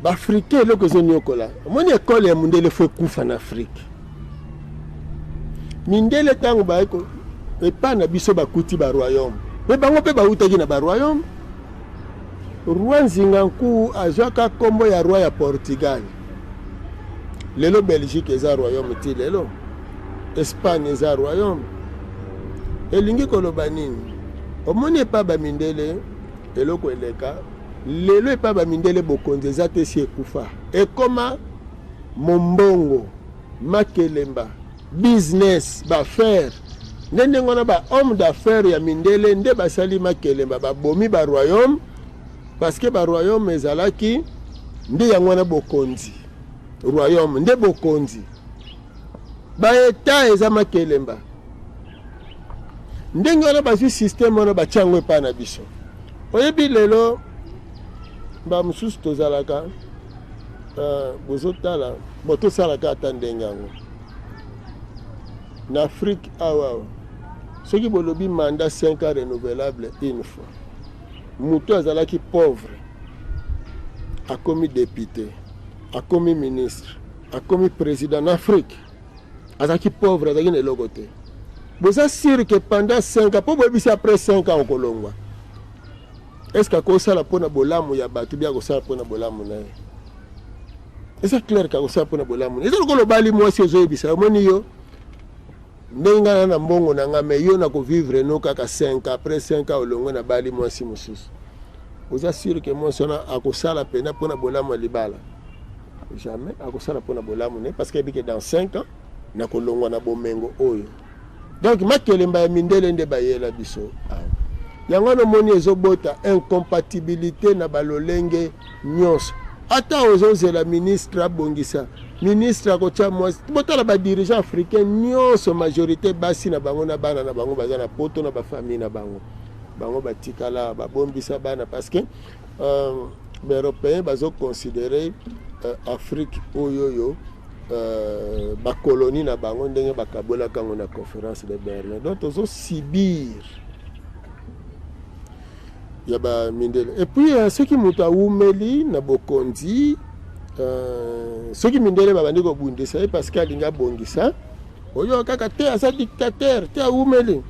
baafricain eloko ezoniokola omoni ekole ya mondele fo ekufa na afrique mindele ntango bayeko epa na biso bakuti baroyaume me bango mpe bautaki na baroyaume roi nzinganku azwaka nkombo ya roi ya portugal lelo belgique eza royaume ti lelo espagne eza royaume elingi koloba nini omoni epa bamindele eloko eleka lelo epa bamindele bokonzi eza te si ekufa ekoma mombongo makelemba business baaffaire nde ndenge wana bahomme d'affaires ya mindele nde basali makelemba babomi baroyaume parce que baroyaume ezalaki nde yango wana bokonzi royaume nde bokonzi baeta eza makelemba ndenge wana bazwi système wana batiango epa na biso oyebi lelo bamosusu tozalaka bozotala bo tosalaka ata ndenge yango na Afrique awa soki bolobi mandat 5 ans renouvelable une fois mutu azalaki pauvre akomi député akomi ministre akomi président en Afrique azalaki pauvre azalaki na eloko te boza sûr que pendant 5 ans po boyebisi après 5 ans okolongwa est-ce que akosala mpona bolamu ya bato bia akosala mpona bolamu na ye eza clair ke akosala mpona bolamu na ye eza lokolo obali mwasi ezoyebisa omoni yo ndenge nga na mbongo na nga me yo na kovivre no kaka 5 après 5 ans olongwe na bali mwasi mosusu oza sûr ke mwasi wana akosala mpena mpona bolamu ya libala jamais akosala mpona bolamu na ye parce que ebike dans 5 ans na kolongwa na bomengo oyo donc makelemba ya mindele nde bayela biso yango wana omoni ezobota incompatibilité na balolenge nyonso ata ozozela ministre abongisa ministre akotia mwasi botala badirigant africain nyonso majorité basi na bango na bana na bango baza na poto na bafamille na bango batikala babombisa bana parce que baeuropéen bazoconsidere Afrique oyoyo bakolonie na bango ndenge bakabolaka yango na conférence de Berlin donc tozosibir ya ba mindele. Et puis soki muta umeli na bokonzi soki mindele babandi ko bundisa parce que alinga bongisa oyo kaka te asa dictateur te umeli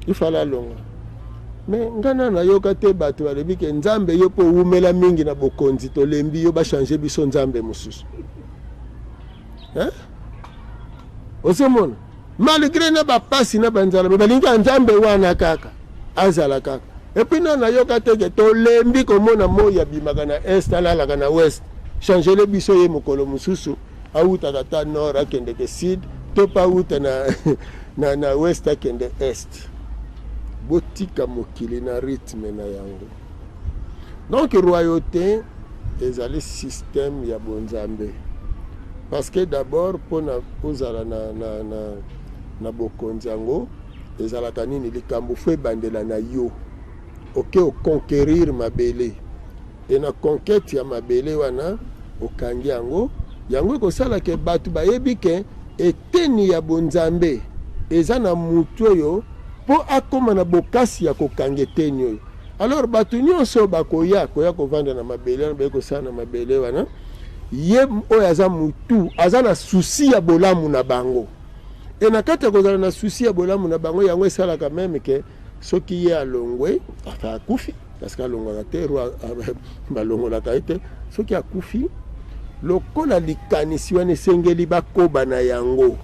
il fallait longa. Mais ngana na yoka te bato balebi ke nzambe yo po umela mingi na bokonzi to lembi yo ba changer biso nzambe mususu. Hein? Osemona malgré na ba pasi na banzala balinga nzambe wana kaka azala kaka. Et puis non, nayoka teke to lembi komona moya bimaka na est alalaka na ouest changer le biso ye mokolo mususu auta kata nord akende ke sud to pa uta na ouest akende est botika mokili na rythme na yango. Donc royauté ezali système ya bonzambe parce que d'abord pona ozala na bokonzi yango ezalaka nini likambo fo ebandela na yo oke oconquérir mabele et na conquête ya mabele wana okangi yango ekosala ke bato bayebi ke eteni ya bonzambe eza na mutu oyo po akoma na bokasi ya kokanga eteni oyo. Alors bato nyonso bakoya kovanda na mabele wana bayekosala na mabele wana ye oyo aza mutu aza na susi ya bolamu na bango e na kati ya kozala na susi ya bolamu na bango yango esalaka meme ke soki ye alongwe ata akufi parce que alongwaka te balongolaka ye te soki akufi lokola likanisi wana esengeli bakoba na yango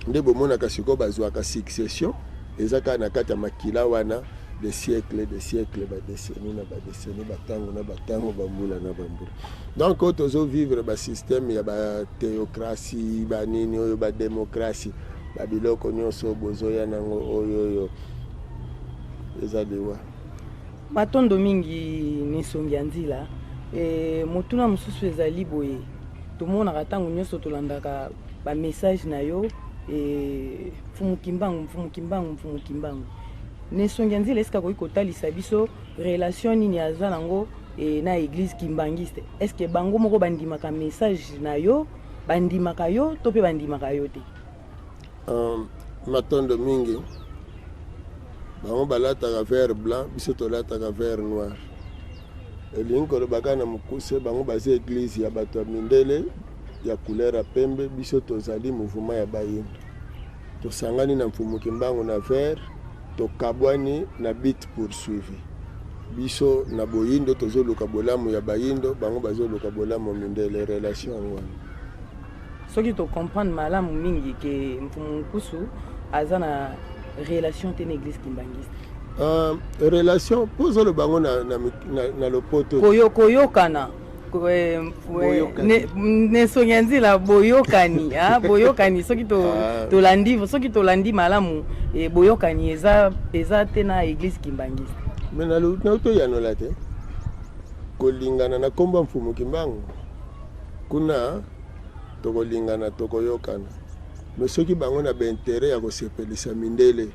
nde bomonaka sikoyo bazwaka succession eza kaka na kati ya makila wana de siècle badeseni na badeseni batango na batango bambula na bambula. Donc oyo tozovivre basystème ya bathéocratie banini oyo badémocratie babiloko nyonso bozoya nango oyo eza dewa matondo mingi nisongi ya nzela motuna mosusu ezali boye tomonaka ntango nyonso tolandaka bamessage na yo mfumukimbangu nisongi ya nzela esika koki kotalisa biso relation nini aza nango na église kimbangiste. Est-ce que bango moko bandimaka message na yo bandimaka yo to pe bandimaka yo te? Matondo mingi bango balataka vert blanc biso tolataka vert noir elingi kolobaka na mokuse bango baza église ya bato ya mindele ya couleur ya pembe biso tozali mouvement ya bayindo tosangani na mfumukimbangu na vert tokabwani na bit poursuivi biso na boyindo tozoluka bolamu ya bayindo bango bazoluka bolamu mindele relation wana soki to comprendre malamu mingi ke mfumukusu aza na relation te na église kimbangiste relation pozolo bango na lopoto koyokana nesongi ya nzela boyokani boyokani soki tolandi malamu boyokani eza te na église kimbangiste. Me nautoyanola te kolingana na komba mfumu kimbangu kuna tokolingana tokoyokana me soki bango na baintere ya kosepelisa mindele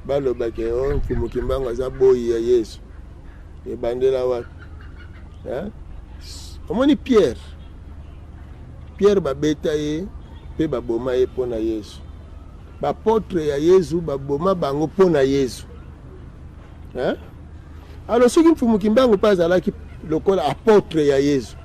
balobake o mfumu kimbangu aza boyi ya yesu ebandela wapi omoni Pierre babeta ye mpe baboma ye mpo na yesu bapotre ya yesu baboma bango mpo na yesu. Alors soki mfumu kimbangu mpe azalaki lokola apotre ya yesu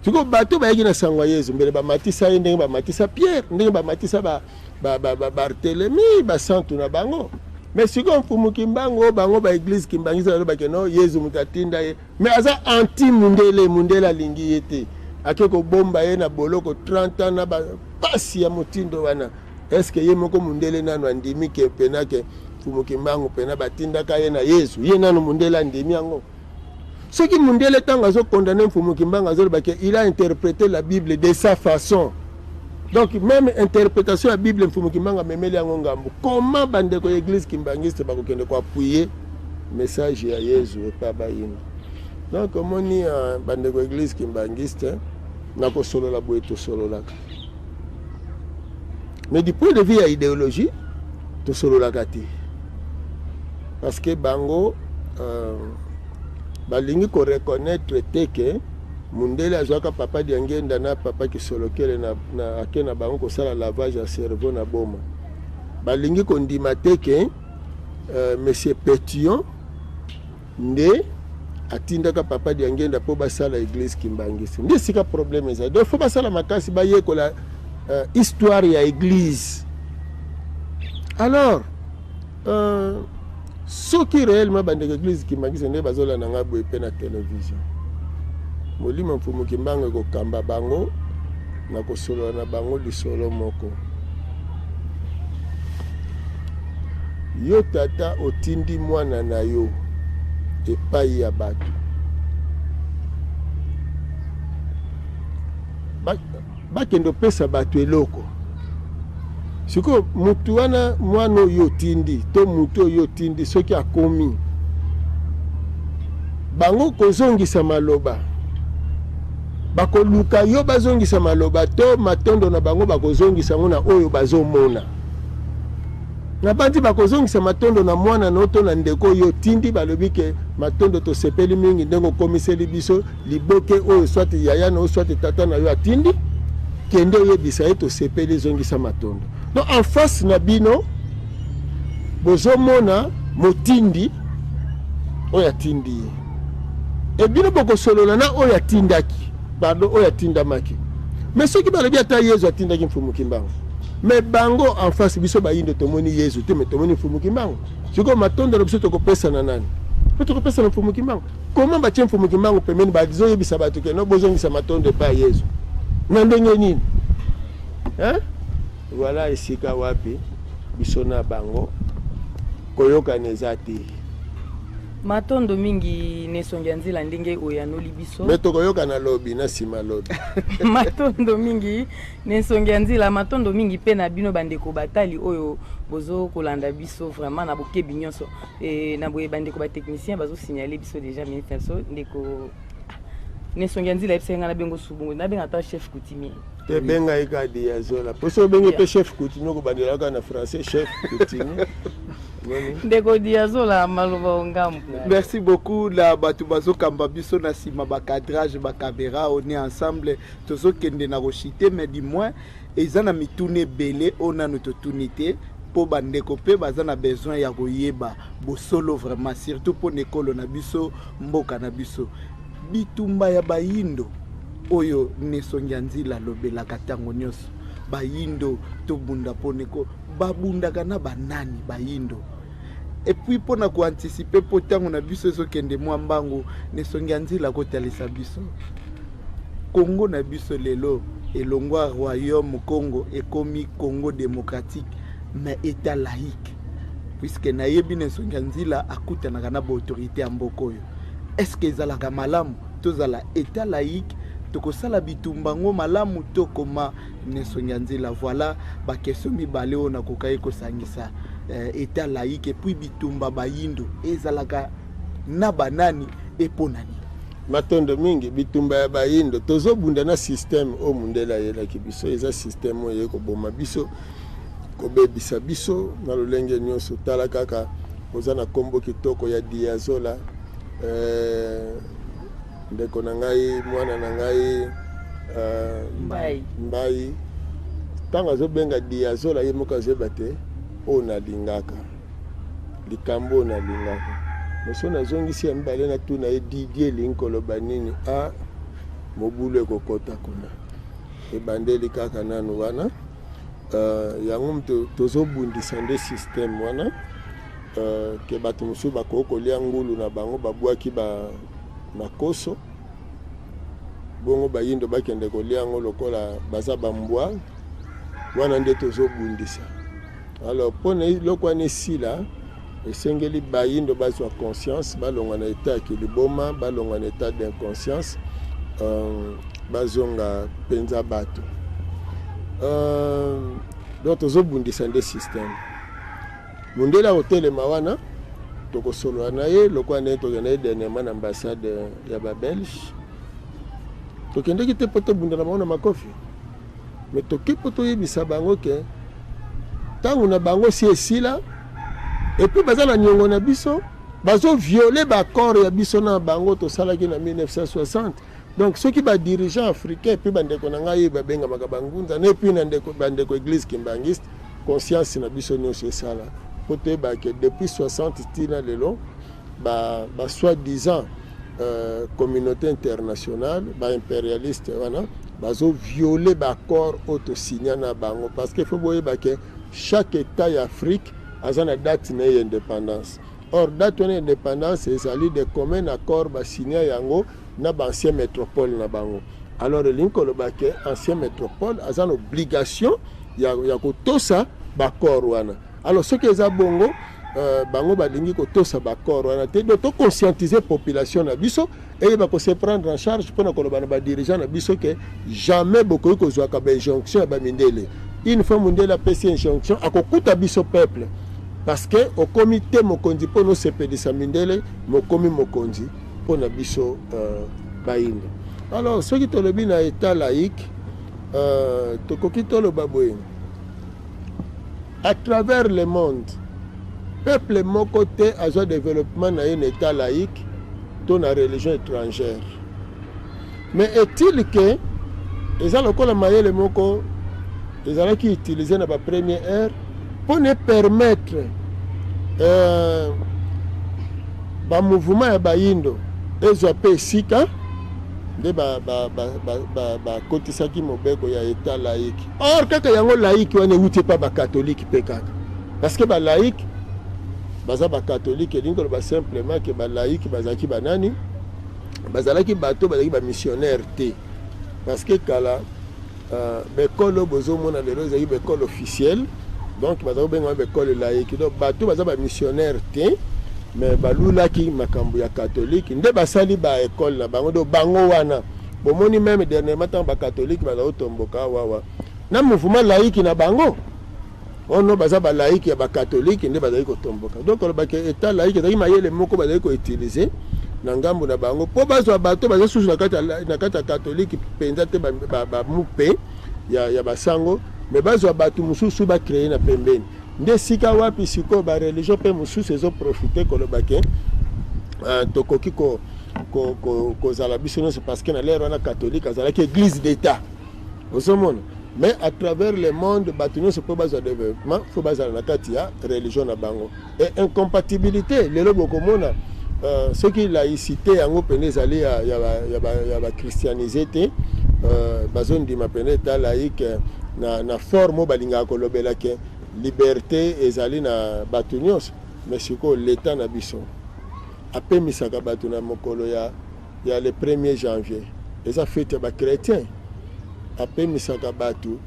siko bato bayaki na sango ya yesu mbele bamatisa ye ndenge bamatisa Pierre ndenge bamatisa Barthélemy basantu na bango. Mais siko mfumu kimbangu bango ba église kimbangisa balobake no yesu mutatinda ye mais aza anti mundele alingi ye te ake kobomba ye na boloko 30 ans na bapasi ya motindo wana. Est ce que ye moko mundele nano andimi ke penake mfumu kimbangu pena batindaka ye na yesu ye nano mundele andimi yango. Soki mundele tanga zo condamner mfumu kimbangu azolobake il a interprété la Bible de sa façon. Donc même interprétation de la Bible mfumu kimbangu memeli yango ngambo. Comment bandeko église kimbangiste bakokende ko appuyer message ya Yesu et pas bayina. Donc omoni bandeko église kimbangiste na ko solo la boye to solo la. Mais du point de vue à idéologie to solo la kati. Parce que bango balingi ko reconnaître que mundele azwaka papa diangenda na papa kisolokele na akena bango kosala lavage ya cerveau na boma balingi kondima te ke monsieur Pétion nde atindaka papa di angenda po basala église Kimbangisi nde sika problème eza donc faut basala makasi bayekola histoire ya église. Alors soki réellement bandeko église Kimbangisi nde bazolanda nga boye pe na télévision molimo mfumu Kimbangu ekokamba bango na kosolola na bango lisolo moko. Yo tata otindi mwana na yo epai ya bato bakende opesa bato eloko siko mutu wana mwana oyo otindi to mutu oyo otindi soki akomi bango kozongisa maloba bakoluka yo bazongisa maloba to matondo na bango bakozongisa ngo na oyo bazomona na bandi bakozongisa matondo na mwana noto na ndeko oyo tindi balobi ke matondo tosepeli mingi ndenge okomiseli biso liboke oyo swati yaya na swati tata na yo atindi kende oyebisa ye tosepeli zongisa matondo. Donc en face na bino bozomona motindi oyo atindi ye ebino bokosolola na oyo atindaki pardon oyo atindamaki mais soki balobi ata Yesu atindaki mfumu Kimbangu mais bango en face biso bayindo tomoni Yesu te mais tomoni mfumu Kimbangu siko matondo na biso tokopesa na nani tokopesa na mfumu Kimbangu comment batie mfumu Kimbangu pembeni badizo yebisa bato ke no bozongisa matondo pa Yesu na ndenge nini voilà esika wapi biso na bango koyokana eza te matondo mingi nesongia nzila ndenge oyanoli biso mais tokoyokana lobi na sima lobi matondo mingi nesongia nzila matondo mingi pe na bino bandeko batali oyo bozo kolanda biso vraiment na bokebi nyonso na boye bandeko ba technicien bazo signaler biso déjà ministre so ndeko nesongia nzila episenga na bengo subungu na benga ta chef coutumier te benga ikadi ya zola poso benga pe chef coutumier ko bandelaka na français chef coutumier. Merci beaucoup la batu bazo kamba biso na sima ba cadrage ba caméra on est ensemble tozo kende na rochité mais du moins ezana mitune belé on a notre tunité po bandeko pe bazana besoin ya koyeba bo solo vraiment surtout pour nekolo na biso mboka na biso bitumba ya bayindo oyo nesongia nzila lobela katango nyonso bayindo to bunda poneko babundaka na banani bayindo et puis pour na ko anticiper potango na biso so kende mwambango nesongia nzila ko talisa biso Congo na biso lelo elongwa royaume Congo ekomi Congo démocratique mais état laïque puisque na yebi nesongia nzila akutana na ba autorité ya mbokoyo est-ce que ezalaka malamu tozala état laïque tokosala bitumbango malamu to koma nesongia nzila voilà ba question mibale ona kokai kosangisa état laïque et puis bitumba bayindo ezalaka na banani eponani matondo mingi bitumba ya bayindo tozobunda na système o mundela yela kibiso eza système oyo koboma biso kobebisa biso na lolenge nyonso tala kaka ozana kombo kitoko ya Diazola ndeko na ngai mwana na ngai mbai tanga zo benga Diazola ye moka zebate ona lingaka likambo na lingaka moso na zongisi ya mbale na tuna e Didier linkolo banini a mobulu ekokota kuna ebandeli kaka nanu wana yango mto tozobundisa nde système wana ke bato mosusu bakokolia ngulu na bango babwaki ba makoso bongo bayindo bakende kolia ngo lokola baza bambwa wana nde tozobundisa. Alors pona lokwane sila esengeli bayindo bazwa conscience balongwa na état kiliboma balongwa na état d'inconscience bazonga penza bato donc tozobundisa nde système mundela hotel mawana tokosolola na ye lokwane tokende na dernièrement na ambassade ya ba Belge tokendeki te po tobundela bango na makofi mais toki po toyebisa bango ke tango na bango si esila et puis baza na nyongo na biso bazo violer ba corps ya biso na bango tosalaki na 1960. Donc ceux qui ba dirigeants africains puis bandeko na ngai babenga makabangunza ne puis na ndeko bandeko église kimbangiste conscience na biso nyonso esala depuis 60 tina lelo soi-disant communauté internationale impérialiste wana bazo violer accord auto signé na bango parce que faut boyeba que chaque état d'Afrique a une date d'indépendance. Or date d'indépendance ezali de commun accord ba signé yango na ancien métropole na bango. Alors l'inko bake ancien métropole a une obligation ya kotosa bakor wana. Alors ce que eza bongo bango balingi kotosa bakor wana te do to conscientiser population na biso et ba ko se prendre en charge pour na koloba na ba dirigeant na biso que jamais beaucoup ko zwa ka ba injonction ba mindele. Une fois mindele a pesi injonction akokuta biso peuple parce que au comité mokonzi pour no sepedisa mindele mokomi mokonzi pour na biso bainde. Alors ce qui tolobi na état laïque tokoki toloba boye à travers le monde peuple mon côté a un développement dans un état laïque dans la religion étrangère. Mais est-il que les gens qui ont le moko les gens qui utilisent dans la première ère pour ne permettre le mouvement ya bayindo ezope sika de kotisaki mobeko ya état laïque. Or kaka yango laïque wana uti pa ba catholique pe kaka parce que ba laïque baza ba catholique elingo ba simplement que ba laïque bazaki banani bazalaki bato bazaki ba missionnaire te parce que kala bekolo bozo mona lelo ezaki bekolo officiel donc bazaki benga bekolo laïque donc bato baza ba missionnaire te mais balulaki makambo ya catholique nde basali ba école na bango do bango wana bomoni même dernièrement tant ba catholique baza otomboka wawa na mouvement laïque na bango ono baza ba laïque ya ba catholique nde bazali kotomboka donc le baké état laïque ezali mayele moko bazali ko utiliser na ngambo na bango po bazwa bato baza susu na kata catholique penza te ba mupe ya basango mais bazwa bato mususu ba créer na pembeni nde sika wapi siko ba religion pe mususu ezo profiter ko le baké tokoki ko zala biso c'est parce que na l'ère wana catholique azala ki église d'état osomona. Mais à travers le monde, bâtiment se peut baser développement, faut baser la katia religion na bango. Et incompatibilité, les lobes communs, ce qui laïcité en open les alliés ya ba christianisé te, bazone di mapene ta laïque na forme balinga ko lobela ke liberté ezali na batunios, mais siko l'état na biso. Ape misaka batuna mokolo ya le 1er janvier. Les a fêté ba chrétien. Après misaka batu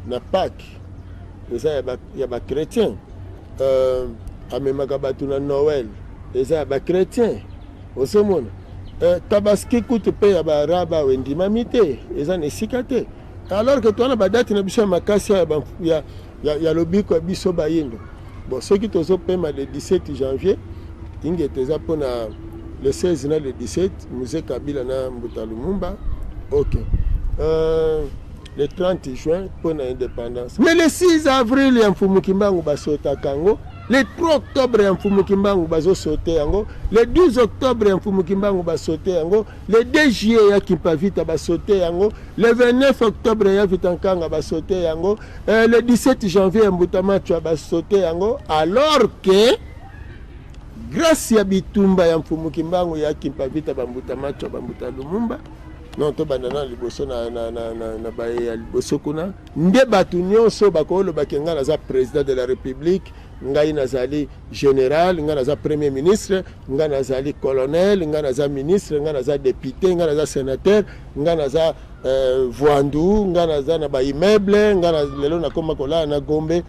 na Pâques eza ya ba chrétien amemaka batu na Noël eza ya ba chrétien osomona tabaski kutu pe ya ba araba wendima mite eza na esika te alors que twana ba date na biso makasi ya lobiko biso bayindo bon ce qui tozo pema le 17 janvier ingete eza pona le 16 na le 17 musée Kabila na Mbuta Lumumba OK. Le 30 juin pour l'indépendance. Mais le 6 avril, il y a un Fumukimbangu Basota Kango. Le 3 octobre, il y a un Fumukimbangu Baso Soté Yango. Le 12 octobre, il y a un Fumukimbangu Basoté Yango. Le 2 juillet, il y a Kimpavita Basoté Yango. Le 29 octobre, il y a Vitankanga Basoté Yango. Le 17 janvier, il y a Mbutamacho Basoté Yango. Alors que, grâce à Bitumba, il y a un Fumukimbangu, il y a Kimpavita Bambutamacho Bambuta Lumumba. Non to banana liboso na baye ya liboso kuna nde batu nyonso bakolo bakenga na za président de la république ngai nazali général ngai naza premier ministre ngai nazali colonel ngai naza ministre ngai naza député ngai naza sénateur ngai naza voandu ngai naza na ba immeuble ngai lelo na koma kola na Gombe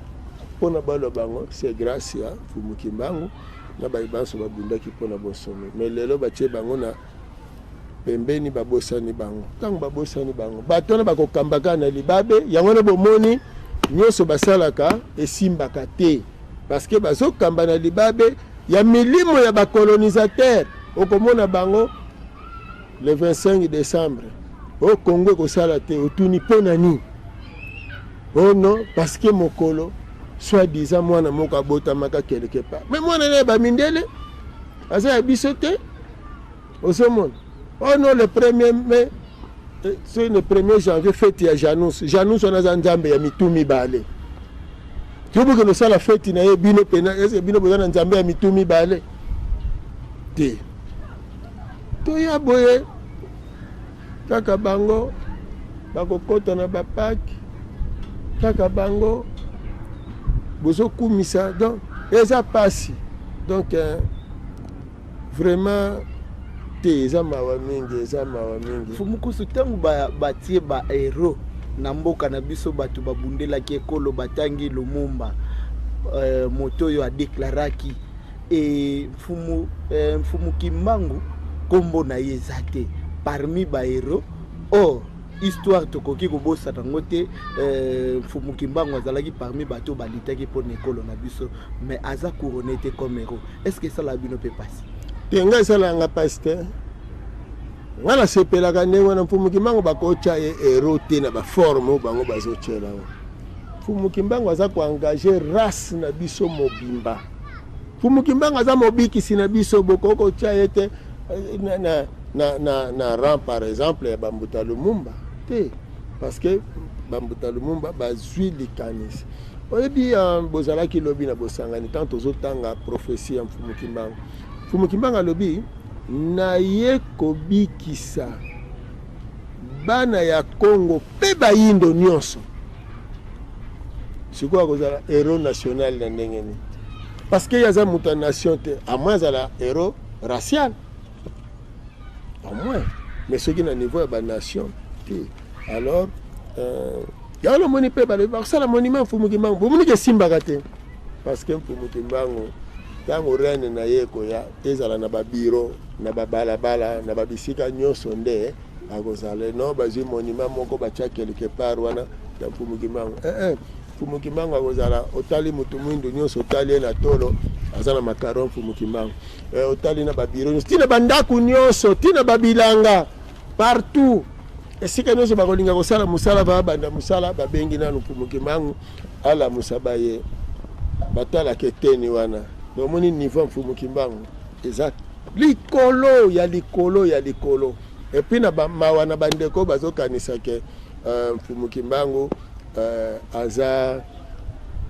pona balo bango c'est grâce à Fumukimbangu na ba ibanso babundaki pona bosome mais lelo batie bango na pembeni babosani bango tango babosani bango batona bakokambaka na libabe yango na bomoni nyonso basalaka esimbaka te parce que bazokamba na libabe ya milimo ya bacolonisateur okomona bango le 25 décembre au Congo kosala te otuni pona ni oh non parce que mokolo soit disant mwana moko abotamaka quelque part mais mwana na bamindele asa ya biso te osomona. Oh non, le 1er mai, c'est le 1er janvier, fête à Janus. Janus, on a un nzambe ya mitumi bale. toboke losala feti na ye bino pena ese bino boza na nzambe ya mitu mibale te toya boye kaka bango bakokota na bapaki kaka bango bozokumisa donc eza pasi donc vraiment te eza mawa mingi fumukusu ntango batie bahéros na mboka na biso bato babundelaki ekolo batangi Lumumba moto oyo adeklaraki mfumu Kimbangu kombo na ye eza te parmi bahéros or histoire tokoki kobosa nango te mfumu Kimbangu azalaki parmi bato balitaki mpona ekolo na biso mais aza couronné te comme héros. Est-ce que ça la bino peut passer te ngai esalanga pasi te nga nasepelaka ndenge wana mfumu Kimbangu bakotya ye héros te na baforme bango bazotyela mfumu Kimbangu aza koengage race na biso mobimba mfumu Kimbangu aza mobikisi na biso bokokotya ye te na rang par exemple ya Bambuta Lumumba te parce que Bambuta Lumumba bazwi likanisi oyebi bozalaki lobi na bosangani tant tozotanga prophétie ya mfumu Kimbangu. Mfumu Kimbangu alobi na ye kobikisa bana ya Congo pe bayindo nyonso sikoyo akozala héros national na ndenge nini parce que yaza moto ya nation te à moins azala héros racial au moins mais soki na niveau ya banation te alors yango lomoni mpe balobi bakosala monument mfumu Kimbangu bomoni ke esimbaka te parce que mfumu Kimbangu ntango reine na ye koya ezala na babiro na babalabala na babisika nyonso nde akozala no bazwi monument moko batya quelque part wana ya mfumu Kimbangu mfumu Kimbangu akozala otali mutu mwindu nyonso otali ye na tolo aza na makaron mfumu Kimbangu otali na babiro nyonso tina bandako nyonso tina babilanga partout esika nyonso bakolinga kosala mosala babanda mosala babengi nanu mfumu Kimbangu ala musaba ye batalaka eteni wana domoni niveau mfumu Kimbangu eza likolo ya likolo et puis na mawa na bandeko bazokanisa ke mfumu Kimbangu aza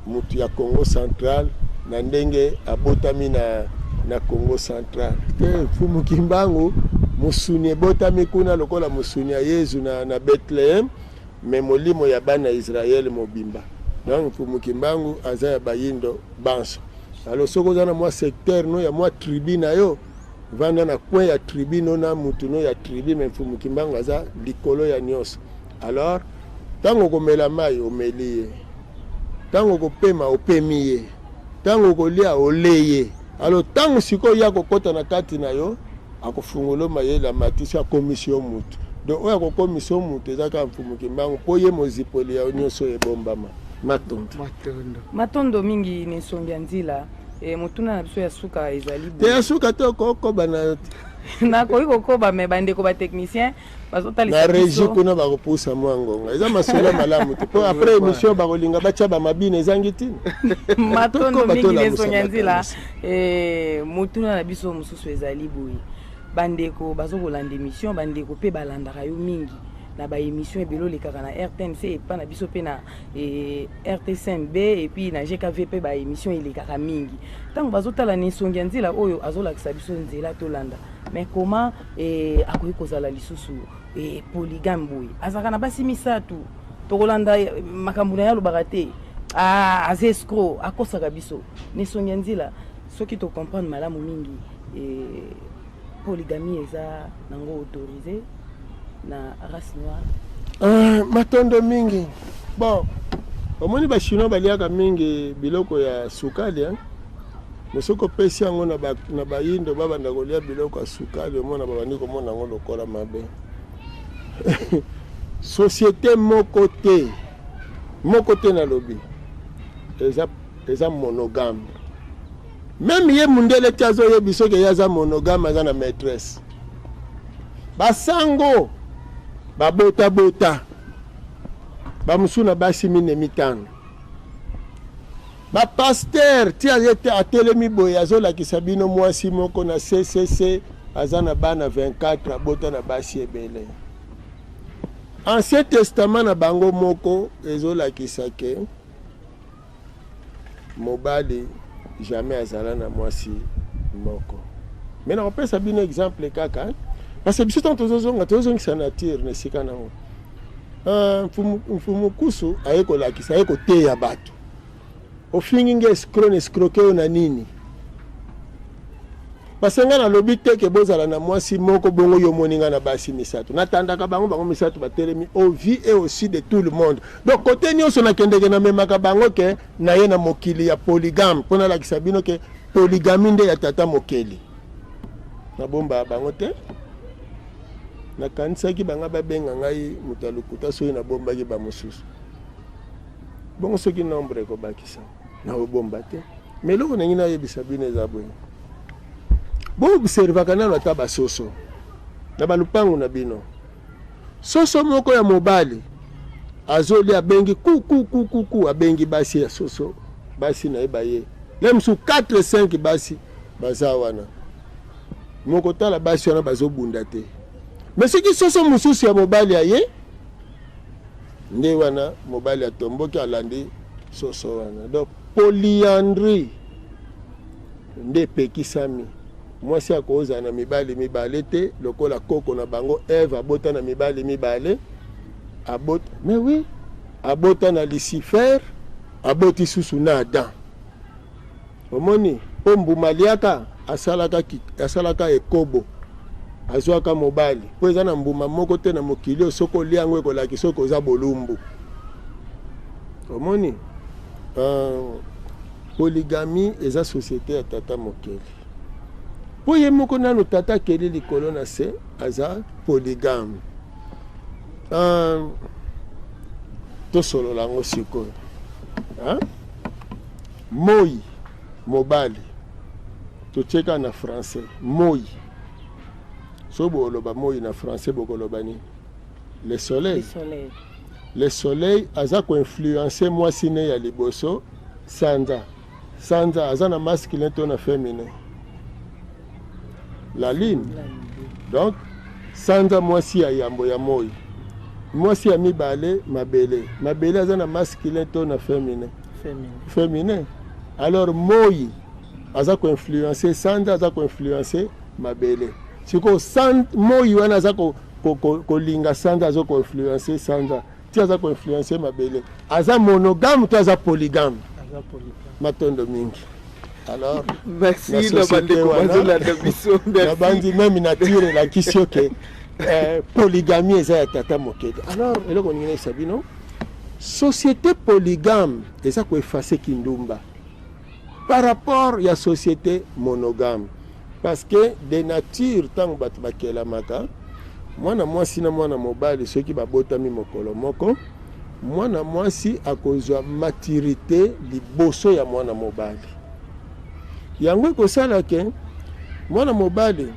mutu ya Congo central na ndenge abotami na Congo central te mfumu Kimbangu musuni ebotami kuna lokola musuni ya Yesu na Bethlehem me molimo ya bana Israel mobimba donc mfumu Kimbangu aza ya bayindo banso alors soko zana mwa secteur no ya mwa tribu na yo vanda na coin ya tribu no na mutu no ya tribu mais mfumu Kimbangu aza likolo ya nyonso alors tango komela mai omeli ye tango kopema opemi ye tango kolia oleye alors tango siko ya kokota na kati na yo akofungolo mayela matisi ya commission mutu donc oya ko commission mutu ezaka mfumu Kimbangu po ye mozipoli ya nyonso ebombama matondo mingi ni songia nzila mutuna na biso ya suka ezali te ya suka te kokoba na na koiko koba me bande ko ba technicien bazotali na régie kuna ba kopusa mwangonga eza masolo malamu te po après émission ba kolinga bacha ba mabine ezangi tini matondo mingi ni songia nzila mutuna na biso mususu ezali boyi bande ko bazokolanda émission bande ko pe balandaka yo mingi na ba émission ebelo lekaka na RTNC et pas na biso pe na RT5B et puis na GKVP ba émission elekaka mingi tango bazotala ni songia nzila oyo azolakisa biso nzela tolanda mais comment akoki kozala lisusu polygame boy azaka na basi misatu tokolanda makambo na yalobaka te azescro akosaka biso ni songia nzila soki to comprendre malamu mingi polygamie eza nango autorisé na race noire matondo mingi bon omoni ba chinois baliaka mingi biloko ya sukali mesoko pesi yango na bayindo babanda kolia biloko ya sukali omona babandi komona yango lokola mabe société moko te na lobi eza monogame même ye mundele ti azoyebi soki ye aza monogame aza na maîtresse basango babota bamusu na basi mine mitano bapaster ti ayete atelemi boye azolakisa bino mwasi moko na CCC aza na bana 24 abota na basi ebele Ancien Testament na bango moko ezolakisa ke mobali jamais azala na mwasi moko. Mais na kopesa bino exemple kaka parce que biso tanto tozongisa nature na sika nango. Mfumu kusu ayeko lakisa ayeko teya bato. Ofingi nge escroquer na nini? Parce que na lobi te ke bozala na mwasi moko bongo yo moninga na basi misato. Natandaka bango misato batelemi au vie et aussi de tout le monde. Donc côté nyonso na kendeke na memaka bango ke na ye na mokili ya polygame. Pona la kisabino ke polygamie nde ya tata mokeli. Na bomba bango te. Na kanisaki banga babenga ngai mutalukuta soyi na bomba ki ba mosusu. Bongo soki nombre ko bakisa. Na bomba te. Mais loko na ngina yebisa bino ezabwe. Bon observa kana na taba soso na balupangu na bino soso moko ya mobali azoli abengi ku abengi basi ya soso basi na ebaye lemsu 4-5 basi baza wana moko tala basi wana bazobunda te mais siki soso mususu ya mobali aye nde wana mobali atomboki alandi soso wana donc polyandrie nde pekisami mwasi akoza na mibali te lokola koko na bango Eve abota na mibali abota mais oui abota na Lucifer aboti susu na Adam omoni pombu maliaka asalaka ekobo azwaka mobali po eza na mbuma moko te na mokili soko liango ekolaki soko za bolumbu omoni polygamie eza société ya tata mokeli. Po ye moko nanu tata keli likolo na se aza polygame. Tosolola ngo sikoyo. Moi mobali. Tocheka na français. Moi. Sobo oloba moi na français bokoloba ni. Le soleil. Le soleil aza ko influencer moi sine ya liboso Sanda. Sanda aza na masculin to na féminin. La lune. Donc, Sanda mwasi ya yambo ya moi. Mwasi ya mibale, mabele. Mabele aza na masculin to na féminin. Féminin. Alors, moi, aza ko influencer Sanda, aza ko influencer mabele. Siko moi wana aza ko linga Sanda, aza ko influencer Sanda. Ti aza ko influencer mabele. Aza monogame to aza polygame. Matondo mingi. Alors, merci la bande même nature la question que polygamie est tata mokedi. Alors, eloko ngine sabino société polygame eza ko effacer kindumba par rapport ya société monogame parce que de nature tant batu bakela maka mwana mwasi na mwana mobali soki babotami mokolo moko mwana mwasi akozwa maturité liboso ya mwana mobali. Yango ekosala ke mwana mobali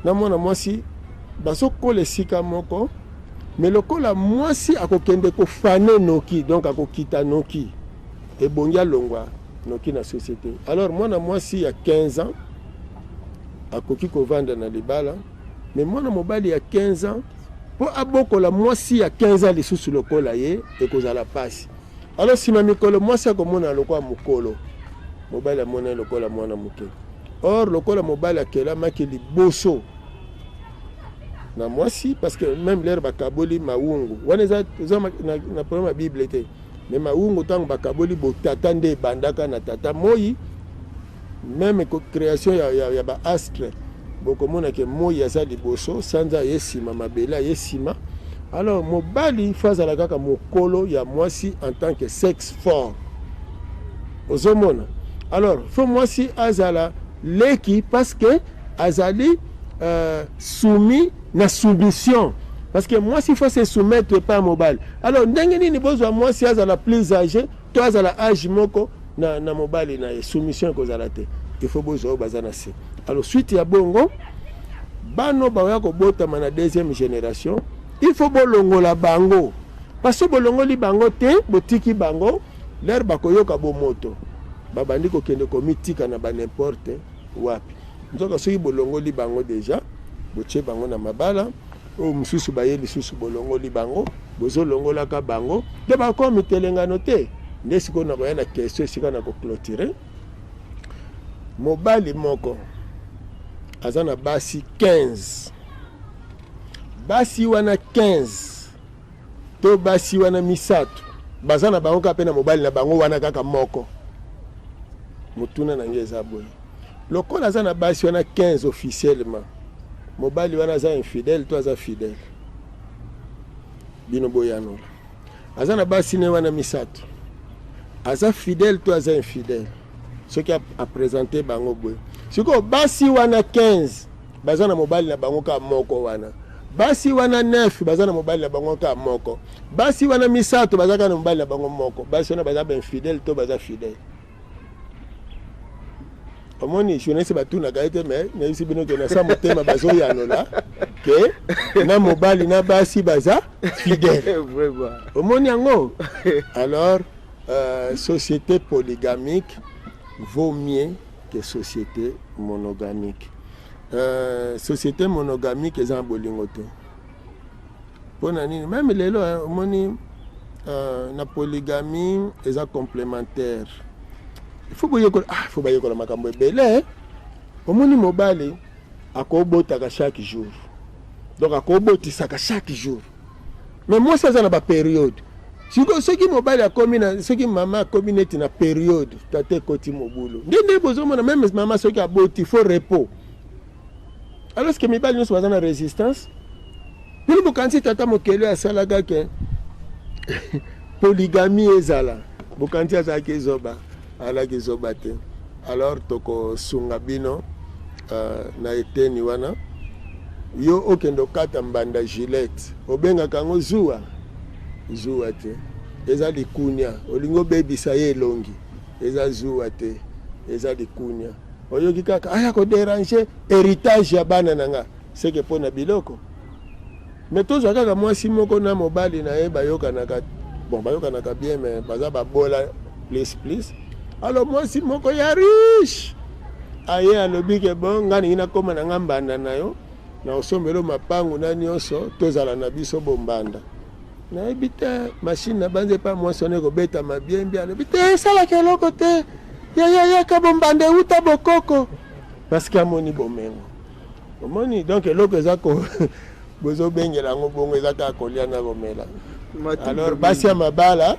na mwana mwasi bazokola esika moko mais lokola mwasi akokende kofane noki donc akokita noki ebongi alongwa noki na société. Alors mwana mwasi ya 15 ans akoki kovanda na libala mais mwana mobali ya 15 ans po abokola mwasi ya 15 ans lisusu lokola ye ekozala pasi. Alors sima mikolo mwasi akomona lokola mokolo mobali amona lokola mwana moke. Or lokola mobali akelamaki liboso na mwasi parce que même l'air bakaboli maungu wana eza na problème ya Bible te mais maungu tango bakaboli botata nde bandaka na tata moi même création ya ba astre bokomona ke moi aza liboso sanza yesima mabela yesima. Alors mobali fazala kaka mokolo ya mwasi en tant que sexe fort ozomona. Alors faut mwasi azala leki parce que azali soumis na soumission parce que mwasi faut se soumettre pas mobile. Alors ndenge nini bozwa mwasi azala plus âgé to azala âge moko na mobile na soumission kozala te il faut bozwa bazana se. Alors suite ya bongo bano bawya ko botama na deuxième génération il faut bolongola bango parce que bolongoli bango te botiki bango l'air bakoyoka bomoto babandi kokende komitika na ba n'importe wapi nzoka soki bolongoli bango déjà boche bango na mabala o mususu bayeli susu bolongoli bango bozolongolaka bango de bakomi telengano te nde sikoyo nakoya na question esika na koclôturer. Mobali moko aza na basi 15, basi wana 15 to basi wana misato baza na bango kaka mpe na mobali na bango wana kaka moko. Motuna na nge eza boye, lokola aza na basi wana 15 officiellement, mobali wana aza infidèle to aza fidèle, bino boyanola. Aza na basi ne wana misato, aza fidèle to aza infidèle, ce qui a présenté bango boye. Siko basi wana 15 baza na mobali na bango kaka moko wana, basi wana 9 baza na mobali na bango kaka moko, basi wana misato baza kaka na mobali na bango moko, basi wana baza ba infidèle to baza fidèle. Omoni journaliste batuna kaite mais na isi bino ke na sa motema bazo yanola ke na mobali na basi baza fidèle. Omoni yango. Alors société polygamique vaut mieux que société monogamique. Société monogamique eza bolingo te. Pona nini même lelo omoni na polygamie eza complémentaire. Il faut que makambo ebele. Omoni mobali akobotaka chaque jour, donc akobotisaka chaque jour, mais moi ça na ba période. Ce qui mobali akomi na ce qui mama akomi neti na période tate koti mobulu ndende bozomona même mama ce qui aboti faut repos. Alors que mibali nyonso baza na résistance. Bino bokanisi tata mokele asalaka ke polygamie ezala bokanisi azalaki ezoba alaki zoba te. Alors toko sunga bino na eteni wana yo okendo kata mbanda Gillette obengaka ngo zuwa zuwa te, eza likunya olingo bebisa ye elongi, eza zuwa te, eza likunya oyoki kaka aya ko déranger héritage ya bana nanga seke pona biloko. Mais tozwa kaka mwasi moko na mobali na ye bayokanaka bon bayokanaka bien mais baza babola please. Alors moi si moko ya riche aye alobi ke bon ngani ina koma na ngambanda na yo na osombelo mapangu na nyonso tozala na biso bombanda na ebita machine na banze pa moi sonné ko beta ma bien alobi te sala ke loko te ya ka bombanda uta bokoko parce que amoni bomengo omoni donc loko ezako bozo bengela ngo bongo ezaka kolia na gomela. Alors basi ya mabala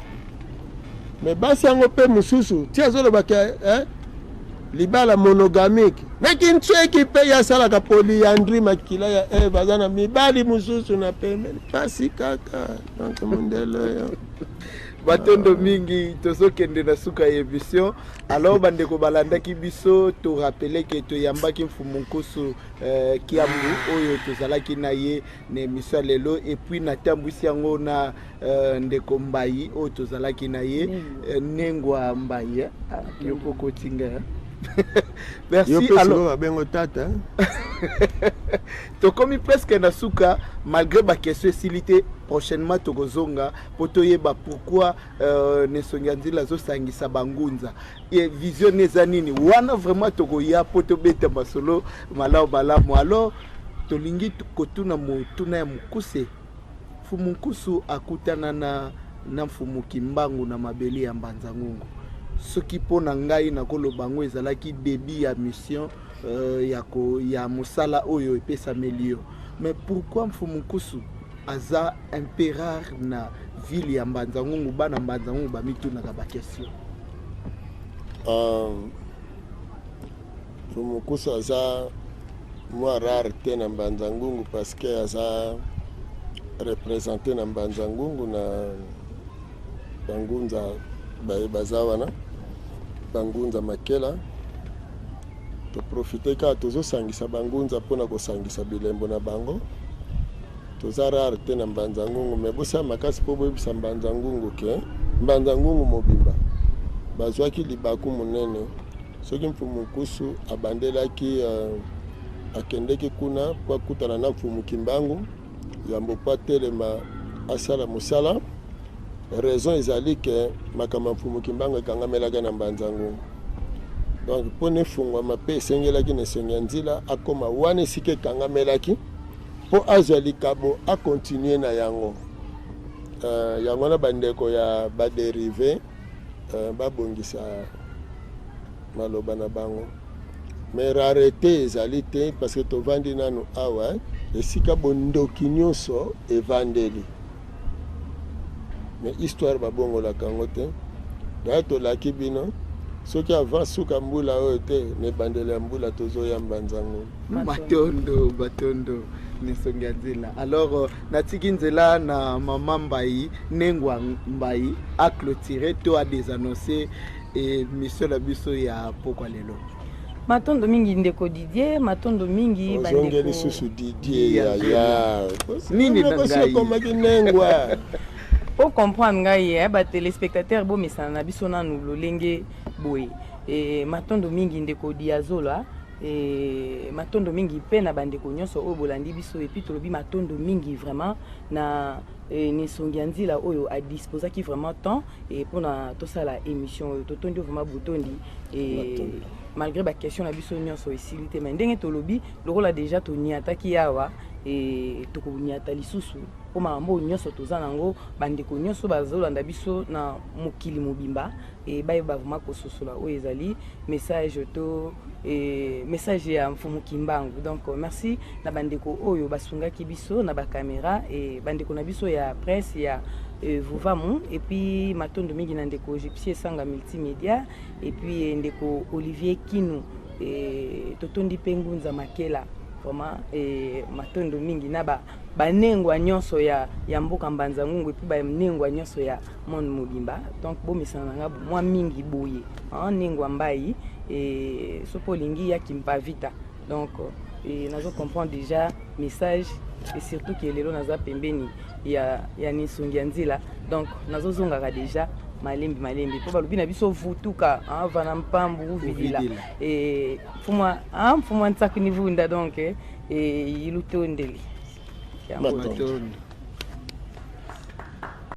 mais basi yango pe mususu ti azoloba ke libala monogamique nakintswe ki pe ya sala ka polyandrie makila ya bazana mibali mususu na pembe basi kaka donc mondelo yo batondo mingi tozokende na suka ya émission. Alors bandeko balandaki biso to rappeler que to yambaki mfumu nkoso kiambu oyo tozalaki na ye na émission lelo et puis na tambwisi yango na ndeko mbayi oyo tozalaki na ye nengwa mbayi yoko kotinga. Merci. Alors bengo tata tokomi presque na suka malgré ba question silité prochainement tokozonga potoyeba pourquoi nesonga nzila zo sangisa bangunza et vision neza nini wana vraiment tokoya poto beta masolo malao balamu. Alors tolingi kotuna motuna ya mukuse fumu nkusu akutana na mfumu kimbangu na mabeli ya mbanza ngungu. Ce qui pona ngai na koloba ngo ezalaki début ya mission ya musala oyo epesa melio. Mais pourquoi mfumu nkusu aza impérar na ville ya mbanza ngungu bana mbanza ngungu bamitunaka ba question? Mfumu nkusu aza moi rare te na mbanza ngungu parce que aza représenté na mbanza ngungu na bangunza baza wana bangunza makela to profiter ka tozosangisa bangunza mpona kosangisa bilembo na bango. Toza rare te na mbanza ngungu me bosa makasi po boyebisa mbanza ngungu ke mbanza ngungu mobimba bazwaki libaku monene. Soki mfumu nkusu abandelaki akendeki kuna po akutana na mfumu kimbangu yambo po atelema asala mosala. Raison ezali ke makama mfumu kimbangu ekangamelaka na mbanza ngungu. Donc pone fungwa mape esengelaki na esenga nzila akoma wana esika ekangamelaki po azwa likabo akontinue na yango. Yango na bandeko ya baderive babongisa maloba na bango mais rareté ezali te parce que tovandi nanu awa esika bondoki nyonso evandeli mais histoire babongolaka yango te daya tolaki bino soki avant suka mbula oyo te ne bandele ya mbula tozoyamba nzango batondo nisongi ya nzela. Alors natiki nzela na mama Mbai Nengwa Mbai a clôturé to a désannoncé et mission la biso ya pokwa lelo matondo mingi ndeko Didier matondo mingi bandeko susu Didier ya nini ngai komaki Nengwa pour comprendre ngai ba téléspectateurs bo misana na biso nanu lolenge boye et matondo mingi ndeko Diazola et matondo mingi pe na bandeko nyonso oyo bolandi biso et puis tolobi matondo mingi vraiment na nisongi ya nzela oyo a disposer qui vraiment temps et pour na tosala émission totondi vraiment botondi et malgré ba question na biso nyonso esilite mais ndenge tolobi lokola déjà toniataki yawa et tokoniata lisusu po mambo nyonso toza nango bandeko nyonso bazolanda biso na mokili mobimba et bayeba vraiment kososola oyo ezali message to et message ya mfumu kimbangu donc merci na bandeko oyo basungaki biso na ba caméra et bandeko na biso ya presse ya Vuvamu et puis matondo mingi na ndeko Gypsy Sanga multimédia et puis ndeko Olivier Kinu et totondi pengunza makela vraiment et matondo mingi na banengwa nyonso ya mboka mbanza ngungu et puis banengwa nyonso ya monde mobimba donc bo misana nga mwa mingi boye nengwa Mbai et sopo lingi ya kimpa vita donc et nazo comprendre déjà message et surtout que lelo naza pembeni ya nisongi ya nzela donc nazo zongaka déjà malembi po balobi na biso vutuka vana mpambu vidila et fumwa ntsakuni vunda donc et ilutondeli matondo